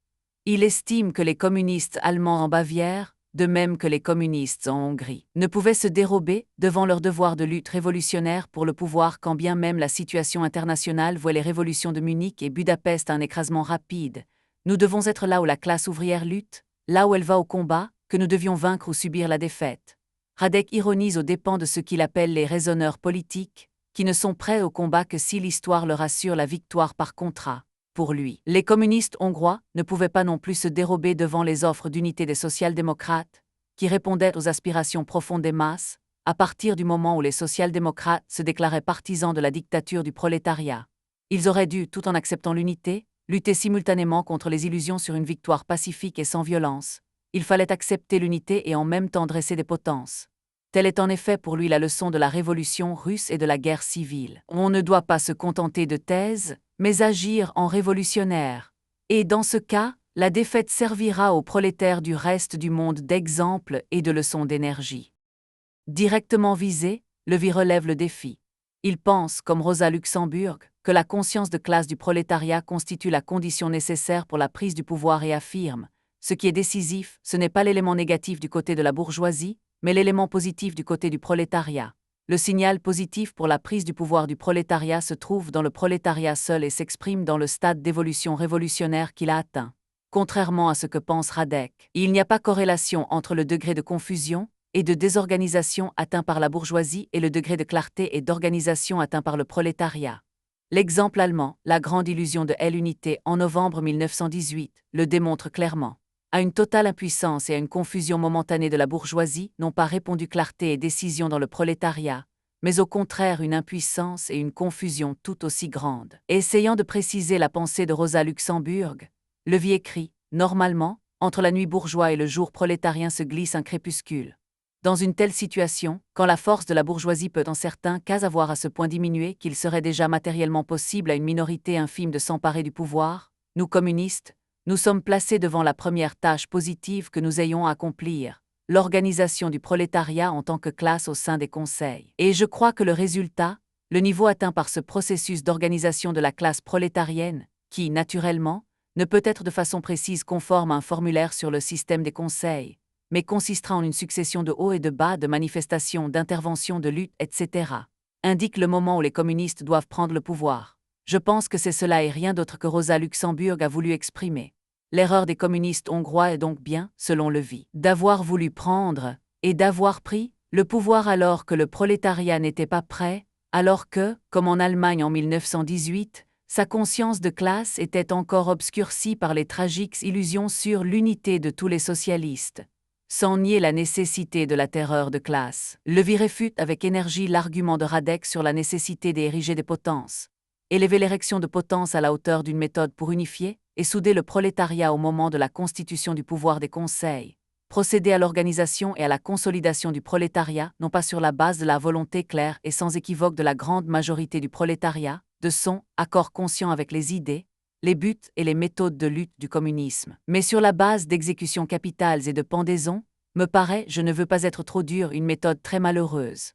Il estime que les communistes allemands en Bavière, de même que les communistes en Hongrie, ne pouvaient se dérober devant leur devoir de lutte révolutionnaire pour le pouvoir quand bien même la situation internationale voit les révolutions de Munich et Budapest un écrasement rapide. Nous devons être là où la classe ouvrière lutte, là où elle va au combat, que nous devions vaincre ou subir la défaite. Radek ironise aux dépens de ce qu'il appelle les raisonneurs politiques, qui ne sont prêts au combat que si l'histoire leur assure la victoire par contrat. Pour lui, les communistes hongrois ne pouvaient pas non plus se dérober devant les offres d'unité des social-démocrates, qui répondaient aux aspirations profondes des masses, à partir du moment où les social-démocrates se déclaraient partisans de la dictature du prolétariat. Ils auraient dû, tout en acceptant l'unité, lutter simultanément contre les illusions sur une victoire pacifique et sans violence. Il fallait accepter l'unité et en même temps dresser des potences. Telle est en effet pour lui la leçon de la révolution russe et de la guerre civile. On ne doit pas se contenter de thèses, mais agir en révolutionnaire. Et dans ce cas, la défaite servira aux prolétaires du reste du monde d'exemple et de leçon d'énergie. Directement visé, Lévy relève le défi. Il pense, comme Rosa Luxemburg, que la conscience de classe du prolétariat constitue la condition nécessaire pour la prise du pouvoir et affirme « Ce qui est décisif, ce n'est pas l'élément négatif du côté de la bourgeoisie, mais l'élément positif du côté du prolétariat. Le signal positif pour la prise du pouvoir du prolétariat se trouve dans le prolétariat seul et s'exprime dans le stade d'évolution révolutionnaire qu'il a atteint. Contrairement à ce que pense Radek, il n'y a pas corrélation entre le degré de confusion et de désorganisation atteint par la bourgeoisie et le degré de clarté et d'organisation atteint par le prolétariat. L'exemple allemand, la grande illusion de l'unité en novembre 1918, le démontre clairement. À une totale impuissance et à une confusion momentanée de la bourgeoisie n'ont pas répondu clarté et décision dans le prolétariat, mais au contraire une impuissance et une confusion tout aussi grandes. Essayant de préciser la pensée de Rosa Luxemburg, Lévy écrit « Normalement, entre la nuit bourgeoise et le jour prolétarien se glisse un crépuscule. Dans une telle situation, quand la force de la bourgeoisie peut en certains cas avoir à ce point diminué qu'il serait déjà matériellement possible à une minorité infime de s'emparer du pouvoir, nous communistes, nous sommes placés devant la première tâche positive que nous ayons à accomplir, l'organisation du prolétariat en tant que classe au sein des conseils. Et je crois que le résultat, le niveau atteint par ce processus d'organisation de la classe prolétarienne, qui, naturellement, ne peut être de façon précise conforme à un formulaire sur le système des conseils, mais consistera en une succession de hauts et de bas, de manifestations, d'interventions, de luttes, etc., indique le moment où les communistes doivent prendre le pouvoir. Je pense que c'est cela et rien d'autre que Rosa Luxemburg a voulu exprimer. L'erreur des communistes hongrois est donc bien, selon Lévy, d'avoir voulu prendre, et d'avoir pris, le pouvoir alors que le prolétariat n'était pas prêt, alors que, comme en Allemagne en 1918, Sa conscience de classe était encore obscurcie par les tragiques illusions sur l'unité de tous les socialistes. Sans nier la nécessité de la terreur de classe, Levy réfute avec énergie l'argument de Radek sur la nécessité d'ériger des potences. Élever l'érection de potences à la hauteur d'une méthode pour unifier et souder le prolétariat au moment de la constitution du pouvoir des conseils. Procéder à l'organisation et à la consolidation du prolétariat, non pas sur la base de la volonté claire et sans équivoque de la grande majorité du prolétariat, de son accord conscient avec les idées, les buts et les méthodes de lutte du communisme, mais sur la base d'exécutions capitales et de pendaisons, me paraît, je ne veux pas être trop dur, une méthode très malheureuse.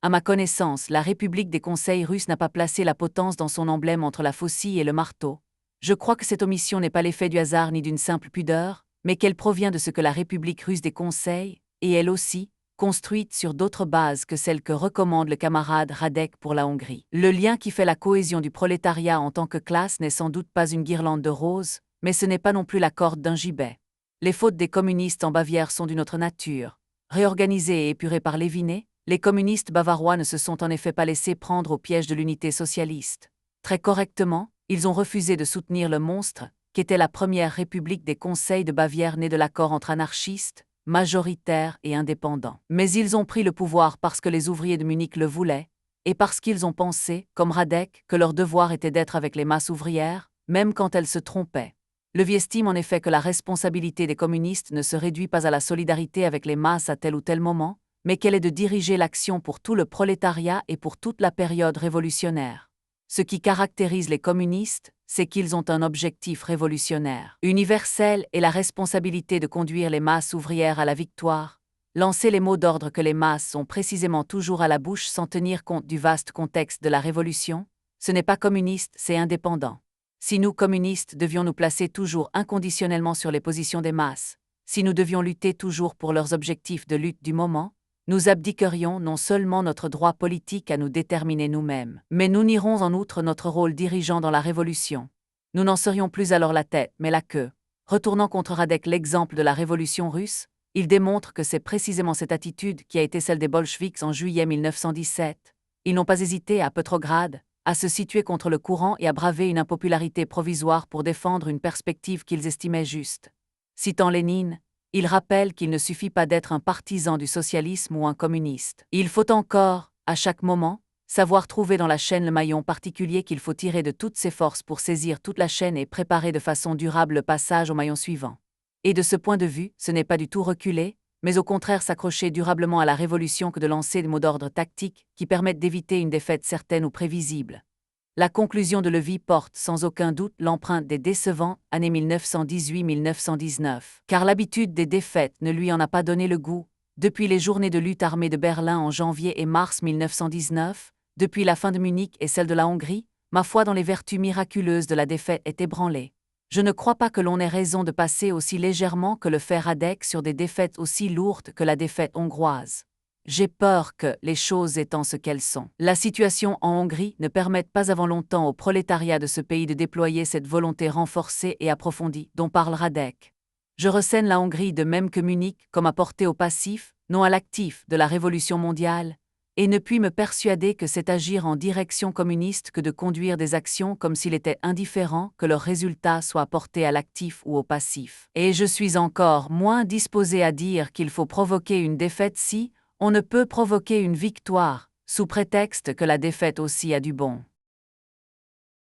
À ma connaissance, la République des conseils russes n'a pas placé la potence dans son emblème entre la faucille et le marteau. Je crois que cette omission n'est pas l'effet du hasard ni d'une simple pudeur, mais qu'elle provient de ce que la République russe des conseils, et elle aussi, construite sur d'autres bases que celles que recommande le camarade Radek pour la Hongrie. Le lien qui fait la cohésion du prolétariat en tant que classe n'est sans doute pas une guirlande de roses, mais ce n'est pas non plus la corde d'un gibet. Les fautes des communistes en Bavière sont d'une autre nature. Réorganisés et épurés par Léviné, les communistes bavarois ne se sont en effet pas laissés prendre au piège de l'unité socialiste. Très correctement, ils ont refusé de soutenir le monstre, qu'était la première république des conseils de Bavière née de l'accord entre anarchistes, majoritaires et indépendants. Mais ils ont pris le pouvoir parce que les ouvriers de Munich le voulaient, et parce qu'ils ont pensé, comme Radek, que leur devoir était d'être avec les masses ouvrières, même quand elles se trompaient. Levy estime en effet que la responsabilité des communistes ne se réduit pas à la solidarité avec les masses à tel ou tel moment, mais qu'elle est de diriger l'action pour tout le prolétariat et pour toute la période révolutionnaire. Ce qui caractérise les communistes, c'est qu'ils ont un objectif révolutionnaire, universel, et la responsabilité de conduire les masses ouvrières à la victoire, lancer les mots d'ordre que les masses ont précisément toujours à la bouche sans tenir compte du vaste contexte de la révolution. Ce n'est pas communiste, c'est indépendant. Si nous, communistes, devions nous placer toujours inconditionnellement sur les positions des masses, si nous devions lutter toujours pour leurs objectifs de lutte du moment, nous abdiquerions non seulement notre droit politique à nous déterminer nous-mêmes, mais nous nierons en outre notre rôle dirigeant dans la révolution. Nous n'en serions plus alors la tête, mais la queue. Retournant contre Radek l'exemple de la révolution russe, il démontre que c'est précisément cette attitude qui a été celle des bolcheviks en juillet 1917. Ils n'ont pas hésité à Petrograd, à se situer contre le courant et à braver une impopularité provisoire pour défendre une perspective qu'ils estimaient juste. Citant Lénine, il rappelle qu'il ne suffit pas d'être un partisan du socialisme ou un communiste. Il faut encore, à chaque moment, savoir trouver dans la chaîne le maillon particulier qu'il faut tirer de toutes ses forces pour saisir toute la chaîne et préparer de façon durable le passage au maillon suivant. Et de ce point de vue, ce n'est pas du tout reculer, mais au contraire s'accrocher durablement à la révolution que de lancer des mots d'ordre tactiques qui permettent d'éviter une défaite certaine ou prévisible. La conclusion de Levy porte sans aucun doute l'empreinte des décevants années 1918-1919, car l'habitude des défaites ne lui en a pas donné le goût, depuis les journées de lutte armée de Berlin en janvier et mars 1919, depuis la fin de Munich et celle de la Hongrie, ma foi dans les vertus miraculeuses de la défaite est ébranlée. Je ne crois pas que l'on ait raison de passer aussi légèrement que le fait Radek sur des défaites aussi lourdes que la défaite hongroise. J'ai peur que, les choses étant ce qu'elles sont, la situation en Hongrie ne permette pas avant longtemps au prolétariat de ce pays de déployer cette volonté renforcée et approfondie dont parle Radek. Je recèle la Hongrie de même que Munich comme apportée au passif, non à l'actif de la révolution mondiale, et ne puis me persuader que c'est agir en direction communiste que de conduire des actions comme s'il était indifférent que leurs résultats soient apportés à l'actif ou au passif. Et je suis encore moins disposé à dire qu'il faut provoquer une défaite si on ne peut provoquer une victoire, sous prétexte que la défaite aussi a du bon.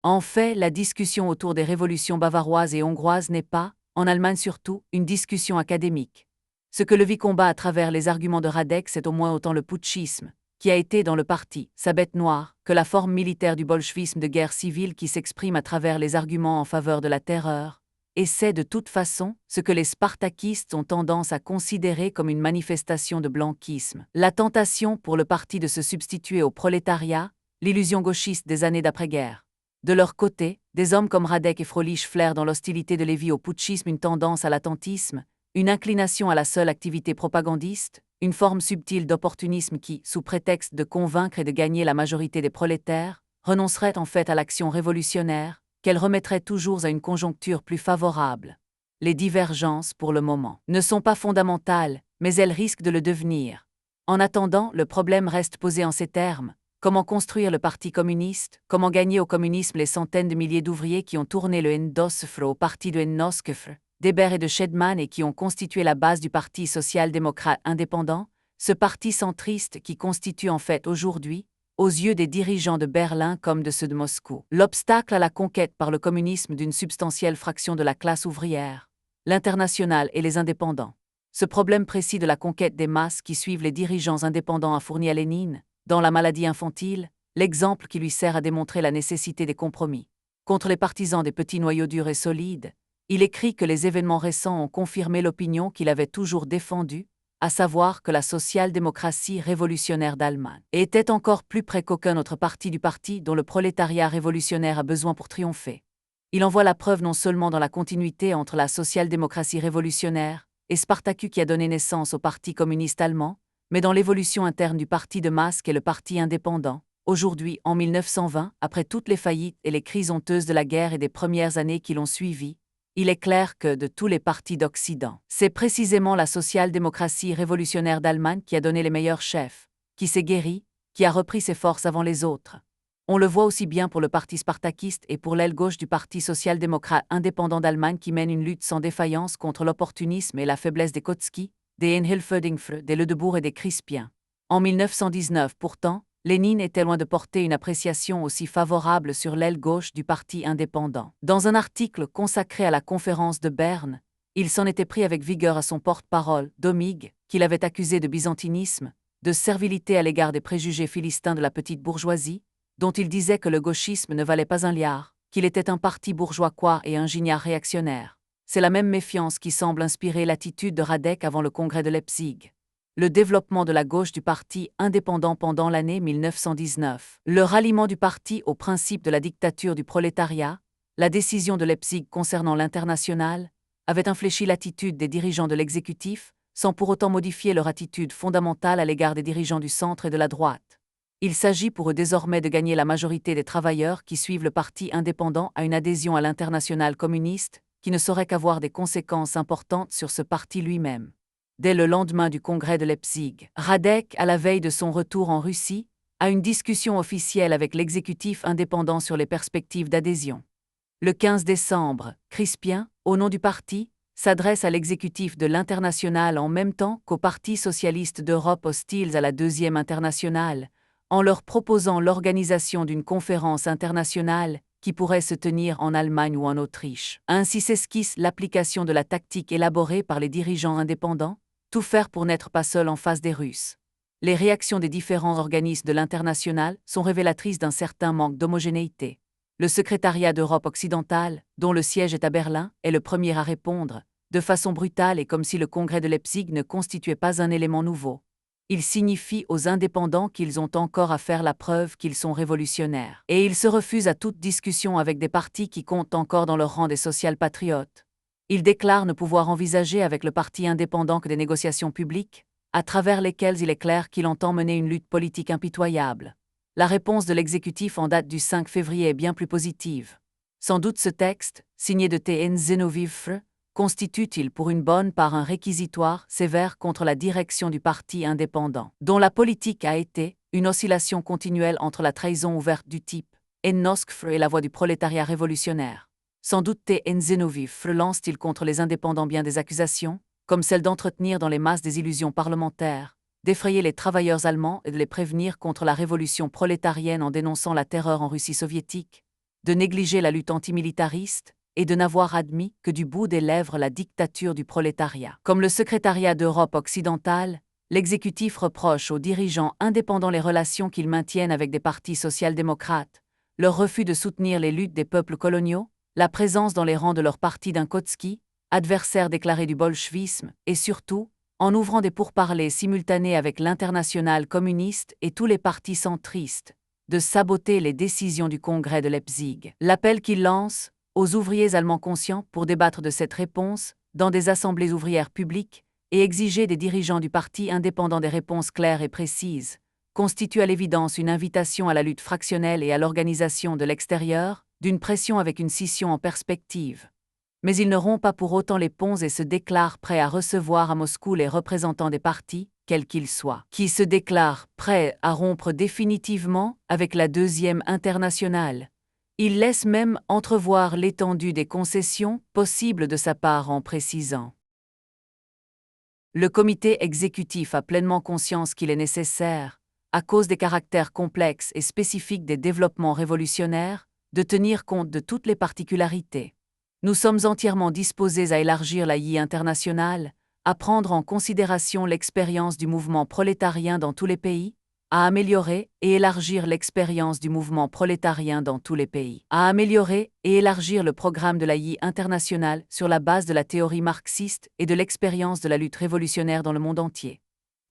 En fait, la discussion autour des révolutions bavaroises et hongroises n'est pas, en Allemagne surtout, une discussion académique. Ce que Levy combat à travers les arguments de Radek, c'est au moins autant le putschisme, qui a été dans le parti, sa bête noire, que la forme militaire du bolchevisme de guerre civile qui s'exprime à travers les arguments en faveur de la terreur, et c'est de toute façon ce que les spartakistes ont tendance à considérer comme une manifestation de blanquisme. La tentation pour le parti de se substituer au prolétariat, l'illusion gauchiste des années d'après-guerre. De leur côté, des hommes comme Radek et Froelich flairent dans l'hostilité de Lévy au putschisme une tendance à l'attentisme, une inclination à la seule activité propagandiste, une forme subtile d'opportunisme qui, sous prétexte de convaincre et de gagner la majorité des prolétaires, renoncerait en fait à l'action révolutionnaire, qu'elle remettrait toujours à une conjoncture plus favorable. Les divergences, pour le moment, ne sont pas fondamentales, mais elles risquent de le devenir. En attendant, le problème reste posé en ces termes. Comment construire le Parti communiste? Comment gagner au communisme les centaines de milliers d'ouvriers qui ont tourné le NSDOSFR au parti de NOSKFR, d'Hébert et de Shedman et qui ont constitué la base du Parti social-démocrate indépendant, ce parti centriste qui constitue en fait aujourd'hui, aux yeux des dirigeants de Berlin comme de ceux de Moscou, l'obstacle à la conquête par le communisme d'une substantielle fraction de la classe ouvrière, l'internationale et les indépendants. Ce problème précis de la conquête des masses qui suivent les dirigeants indépendants a fourni à Lénine, dans La maladie infantile, l'exemple qui lui sert à démontrer la nécessité des compromis. Contre les partisans des petits noyaux durs et solides, il écrit que les événements récents ont confirmé l'opinion qu'il avait toujours défendue, à savoir que la social-démocratie révolutionnaire d'Allemagne était encore plus près qu'aucun autre parti du parti dont le prolétariat révolutionnaire a besoin pour triompher. Il en voit la preuve non seulement dans la continuité entre la social-démocratie révolutionnaire et Spartaku qui a donné naissance au Parti communiste allemand, mais dans l'évolution interne du parti de masse qu'est le Parti indépendant. Aujourd'hui, en 1920, après toutes les faillites et les crises honteuses de la guerre et des premières années qui l'ont suivi, il est clair que, de tous les partis d'Occident, c'est précisément la social-démocratie révolutionnaire d'Allemagne qui a donné les meilleurs chefs, qui s'est guérie, qui a repris ses forces avant les autres. On le voit aussi bien pour le parti spartakiste et pour l'aile gauche du Parti social-démocrate indépendant d'Allemagne qui mène une lutte sans défaillance contre l'opportunisme et la faiblesse des Kautsky, des Einhilferdingfer, des Ledebourg et des Crispien. En 1919 pourtant, Lénine était loin de porter une appréciation aussi favorable sur l'aile gauche du parti indépendant. Dans un article consacré à la conférence de Berne, il s'en était pris avec vigueur à son porte-parole, Domig, qu'il avait accusé de byzantinisme, de servilité à l'égard des préjugés philistins de la petite bourgeoisie, dont il disait que le gauchisme ne valait pas un liard, qu'il était un parti bourgeois quoi et un gignard réactionnaire. C'est la même méfiance qui semble inspirer l'attitude de Radek avant le congrès de Leipzig. Le développement de la gauche du parti indépendant pendant l'année 1919, le ralliement du parti au principe de la dictature du prolétariat, la décision de Leipzig concernant l'international, avaient infléchi l'attitude des dirigeants de l'exécutif, sans pour autant modifier leur attitude fondamentale à l'égard des dirigeants du centre et de la droite. Il s'agit pour eux désormais de gagner la majorité des travailleurs qui suivent le parti indépendant à une adhésion à l'internationale communiste, qui ne saurait qu'avoir des conséquences importantes sur ce parti lui-même. Dès le lendemain du congrès de Leipzig, Radek, à la veille de son retour en Russie, a une discussion officielle avec l'exécutif indépendant sur les perspectives d'adhésion. Le 15 décembre, Crispien, au nom du parti, s'adresse à l'exécutif de l'Internationale en même temps qu'au Parti socialiste d'Europe hostiles à la Deuxième Internationale, en leur proposant l'organisation d'une conférence internationale qui pourrait se tenir en Allemagne ou en Autriche. Ainsi s'esquisse l'application de la tactique élaborée par les dirigeants indépendants, tout faire pour n'être pas seul en face des Russes. Les réactions des différents organismes de l'international sont révélatrices d'un certain manque d'homogénéité. Le secrétariat d'Europe occidentale, dont le siège est à Berlin, est le premier à répondre, de façon brutale et comme si le congrès de Leipzig ne constituait pas un élément nouveau. Il signifie aux indépendants qu'ils ont encore à faire la preuve qu'ils sont révolutionnaires. Et ils se refusent à toute discussion avec des partis qui comptent encore dans leur rang des social-patriotes. Ils déclarent ne pouvoir envisager avec le parti indépendant que des négociations publiques, à travers lesquelles il est clair qu'il entend mener une lutte politique impitoyable. La réponse de l'exécutif en date du 5 février est bien plus positive. Sans doute ce texte, signé de T.N. Zenoviv, constitue-t-il pour une bonne part un réquisitoire sévère contre la direction du parti indépendant, dont la politique a été une oscillation continuelle entre la trahison ouverte du type NOSKFR et la voie du prolétariat révolutionnaire. Sans doute T.N. Zenoviv lance-t-il contre les indépendants bien des accusations, comme celle d'entretenir dans les masses des illusions parlementaires, d'effrayer les travailleurs allemands et de les prévenir contre la révolution prolétarienne en dénonçant la terreur en Russie soviétique, de négliger la lutte antimilitariste, et de n'avoir admis que du bout des lèvres la dictature du prolétariat. Comme le secrétariat d'Europe occidentale, l'exécutif reproche aux dirigeants indépendants les relations qu'ils maintiennent avec des partis social-démocrates, leur refus de soutenir les luttes des peuples coloniaux, la présence dans les rangs de leur parti d'un Kautsky, adversaire déclaré du bolchevisme, et surtout, en ouvrant des pourparlers simultanés avec l'internationale communiste et tous les partis centristes, de saboter les décisions du congrès de Leipzig. L'appel qu'il lance aux ouvriers allemands conscients pour débattre de cette réponse dans des assemblées ouvrières publiques et exiger des dirigeants du parti indépendant des réponses claires et précises, constitue à l'évidence une invitation à la lutte fractionnelle et à l'organisation de l'extérieur, d'une pression avec une scission en perspective. Mais il ne rompt pas pour autant les ponts et se déclare prêt à recevoir à Moscou les représentants des partis, quel qu'il soit, qui se déclare prêt à rompre définitivement avec la Deuxième Internationale. Il laisse même entrevoir l'étendue des concessions possibles de sa part en précisant: le comité exécutif a pleinement conscience qu'il est nécessaire, à cause des caractères complexes et spécifiques des développements révolutionnaires, de tenir compte de toutes les particularités. Nous sommes entièrement disposés à élargir la I internationale, à prendre en considération l'expérience du mouvement prolétarien dans tous les pays, à améliorer et élargir l'expérience du mouvement prolétarien dans tous les pays, à améliorer et élargir le programme de la I internationale sur la base de la théorie marxiste et de l'expérience de la lutte révolutionnaire dans le monde entier.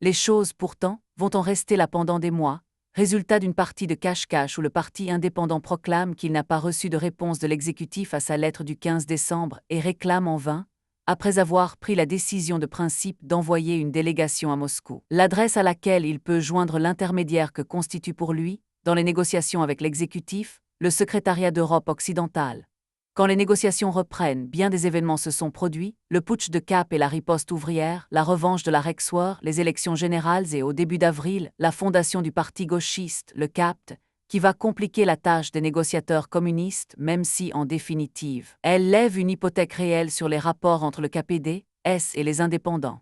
Les choses, pourtant, vont en rester là pendant des mois, résultat d'une partie de cache-cache où le parti indépendant proclame qu'il n'a pas reçu de réponse de l'exécutif à sa lettre du 15 décembre et réclame en vain, après avoir pris la décision de principe d'envoyer une délégation à Moscou, l'adresse à laquelle il peut joindre l'intermédiaire que constitue pour lui, dans les négociations avec l'exécutif, le secrétariat d'Europe occidentale. Quand les négociations reprennent, bien des événements se sont produits, le putsch de Cap et la riposte ouvrière, la revanche de la Rexwar, les élections générales et au début d'avril, la fondation du parti gauchiste, le CAPT, qui va compliquer la tâche des négociateurs communistes, même si, en définitive, elle lève une hypothèque réelle sur les rapports entre le KPD-S et les indépendants.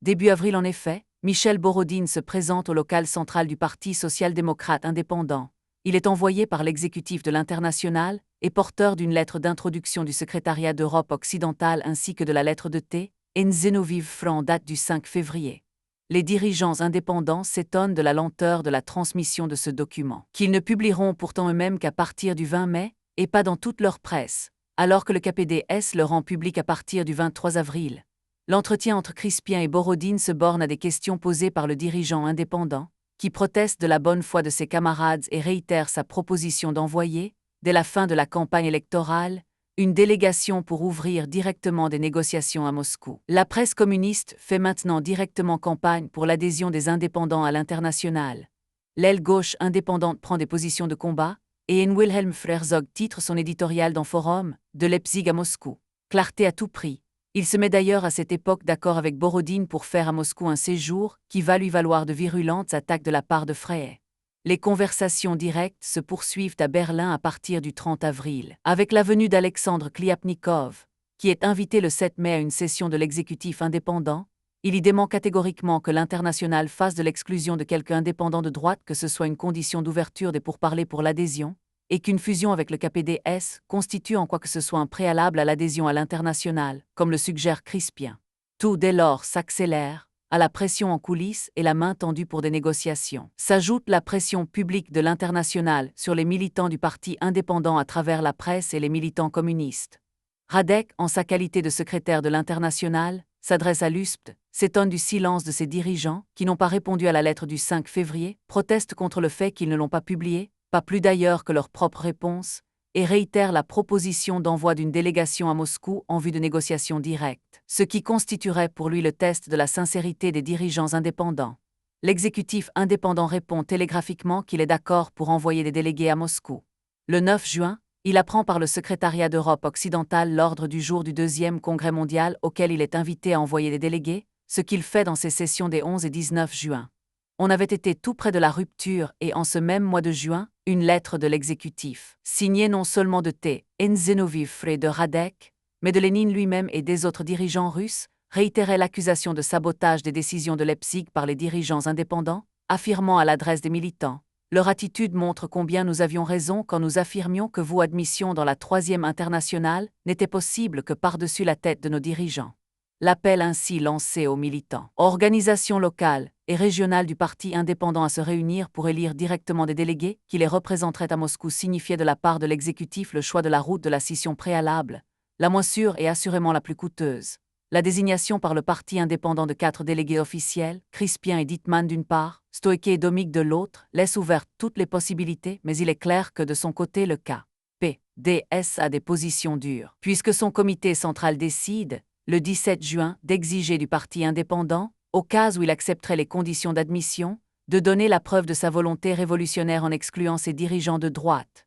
Début avril en effet, Michel Borodine se présente au local central du Parti social-démocrate indépendant. Il est envoyé par l'exécutif de l'Internationale et porteur d'une lettre d'introduction du secrétariat d'Europe occidentale ainsi que de la lettre de T. Zenoviv Franc date du 5 février. Les dirigeants indépendants s'étonnent de la lenteur de la transmission de ce document, qu'ils ne publieront pourtant eux-mêmes qu'à partir du 20 mai, et pas dans toute leur presse, alors que le KPD-S le rend public à partir du 23 avril. L'entretien entre Crispien et Borodine se borne à des questions posées par le dirigeant indépendant, qui proteste de la bonne foi de ses camarades et réitère sa proposition d'envoyer, dès la fin de la campagne électorale, une délégation pour ouvrir directement des négociations à Moscou. La presse communiste fait maintenant directement campagne pour l'adhésion des indépendants à l'international. L'aile gauche indépendante prend des positions de combat, et Wilhelm Frerzog titre son éditorial dans Forum, de Leipzig à Moscou. Clarté à tout prix. Il se met d'ailleurs à cette époque d'accord avec Borodine pour faire à Moscou un séjour qui va lui valoir de virulentes attaques de la part de Frey. Les conversations directes se poursuivent à Berlin à partir du 30 avril, avec la venue d'Alexandre Kliapnikov, qui est invité le 7 mai à une session de l'exécutif indépendant. Il y dément catégoriquement que l'Internationale fasse de l'exclusion de quelque indépendant de droite que ce soit une condition d'ouverture des pourparlers pour l'adhésion, et qu'une fusion avec le KPD-S constitue en quoi que ce soit un préalable à l'adhésion à l'Internationale, comme le suggère Crispien. Tout dès lors s'accélère, à la pression en coulisses et la main tendue pour des négociations. S'ajoute la pression publique de l'Internationale sur les militants du parti indépendant à travers la presse et les militants communistes. Radek, en sa qualité de secrétaire de l'Internationale, s'adresse à l'USPT, s'étonne du silence de ses dirigeants, qui n'ont pas répondu à la lettre du 5 février, proteste contre le fait qu'ils ne l'ont pas publiée, pas plus d'ailleurs que leur propre réponse, et réitère la proposition d'envoi d'une délégation à Moscou en vue de négociations directes, ce qui constituerait pour lui le test de la sincérité des dirigeants indépendants. L'exécutif indépendant répond télégraphiquement qu'il est d'accord pour envoyer des délégués à Moscou. Le 9 juin, il apprend par le secrétariat d'Europe occidentale l'ordre du jour du deuxième congrès mondial auquel il est invité à envoyer des délégués, ce qu'il fait dans ses sessions des 11 et 19 juin. On avait été tout près de la rupture et en ce même mois de juin, une lettre de l'exécutif, signée non seulement de T. Zenoviv et de Radek, mais de Lénine lui-même et des autres dirigeants russes, réitérait l'accusation de sabotage des décisions de Leipzig par les dirigeants indépendants, affirmant à l'adresse des militants: leur attitude montre combien nous avions raison quand nous affirmions que vos admissions dans la Troisième Internationale n'étaient possibles que par-dessus la tête de nos dirigeants. L'appel ainsi lancé aux militants, organisations locales et régionales du parti indépendant à se réunir pour élire directement des délégués qui les représenteraient à Moscou signifiait de la part de l'exécutif le choix de la route de la scission préalable, la moins sûre et assurément la plus coûteuse. La désignation par le parti indépendant de 4 délégués officiels, Crispien et Dittmann d'une part, Stoeke et Domik de l'autre, laisse ouvertes toutes les possibilités, mais il est clair que de son côté le KPD-S a des positions dures, puisque son comité central décide, le 17 juin, d'exiger du parti indépendant, au cas où il accepterait les conditions d'admission, de donner la preuve de sa volonté révolutionnaire en excluant ses dirigeants de droite.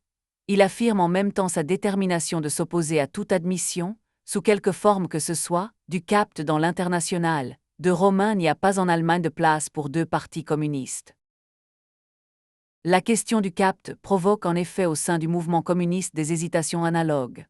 Il affirme en même temps sa détermination de s'opposer à toute admission, sous quelque forme que ce soit, du CAPT dans l'Internationale, de Romain, n'y a pas en Allemagne de place pour deux partis communistes. La question du CAPT provoque en effet au sein du mouvement communiste des hésitations analogues.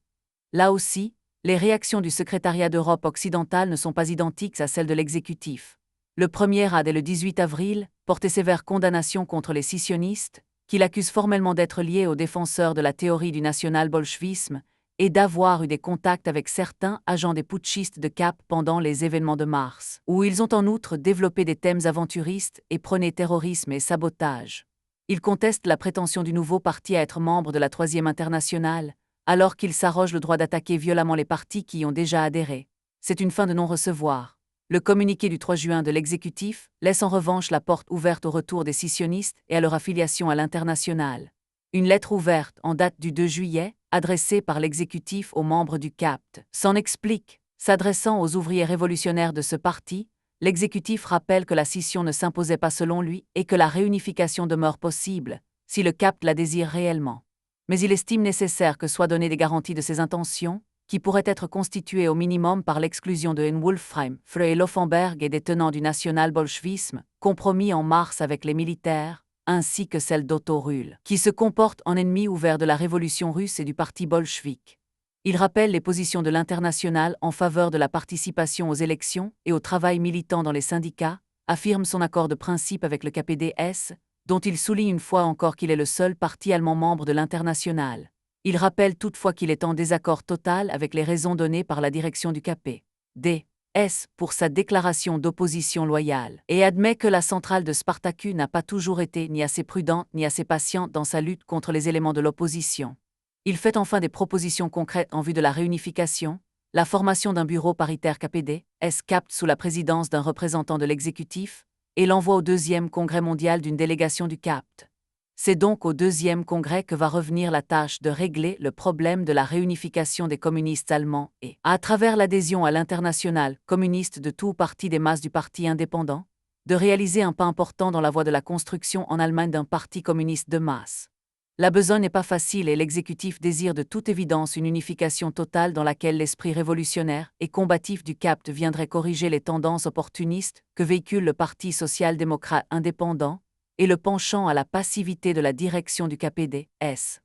Là aussi, les réactions du secrétariat d'Europe occidentale ne sont pas identiques à celles de l'exécutif. Le premier a, dès le 18 avril, porté sévère condamnation contre les scissionnistes, qu'il accuse formellement d'être liés aux défenseurs de la théorie du national-bolchevisme et d'avoir eu des contacts avec certains agents des putschistes de Cap pendant les événements de mars, où ils ont en outre développé des thèmes aventuristes et prôné terrorisme et sabotage. Il conteste la prétention du nouveau parti à être membre de la Troisième Internationale, alors qu'il s'arroge le droit d'attaquer violemment les partis qui y ont déjà adhéré. C'est une fin de non-recevoir. Le communiqué du 3 juin de l'exécutif laisse en revanche la porte ouverte au retour des scissionnistes et à leur affiliation à l'international. Une lettre ouverte, en date du 2 juillet, adressée par l'exécutif aux membres du CAPT, s'en explique. S'adressant aux ouvriers révolutionnaires de ce parti, l'exécutif rappelle que la scission ne s'imposait pas selon lui et que la réunification demeure possible, si le CAPT la désire réellement. Mais il estime nécessaire que soient données des garanties de ces intentions, qui pourraient être constituées au minimum par l'exclusion de Wolfram, Frey et Laufenberg et des tenants du national-bolchevisme, compromis en mars avec les militaires, ainsi que celle d'Otto Rühl, qui se comporte en ennemi ouvert de la révolution russe et du parti bolchevique. Il rappelle les positions de l'Internationale en faveur de la participation aux élections et au travail militant dans les syndicats, affirme son accord de principe avec le KPDS, dont il souligne une fois encore qu'il est le seul parti allemand membre de l'Internationale. Il rappelle toutefois qu'il est en désaccord total avec les raisons données par la direction du KPDS pour sa déclaration d'opposition loyale, et admet que la centrale de Spartaku n'a pas toujours été ni assez prudente ni assez patiente dans sa lutte contre les éléments de l'opposition. Il fait enfin des propositions concrètes en vue de la réunification, la formation d'un bureau paritaire KPDS-CAPT sous la présidence d'un représentant de l'exécutif, et l'envoi au deuxième congrès mondial d'une délégation du CAPT. C'est donc au deuxième congrès que va revenir la tâche de régler le problème de la réunification des communistes allemands et, à travers l'adhésion à l'internationale communiste de tout parti des masses du parti indépendant, de réaliser un pas important dans la voie de la construction en Allemagne d'un parti communiste de masse. La besogne n'est pas facile et l'exécutif désire de toute évidence une unification totale dans laquelle l'esprit révolutionnaire et combatif du CAPT viendrait corriger les tendances opportunistes que véhicule le Parti social-démocrate indépendant et le penchant à la passivité de la direction du KPDS.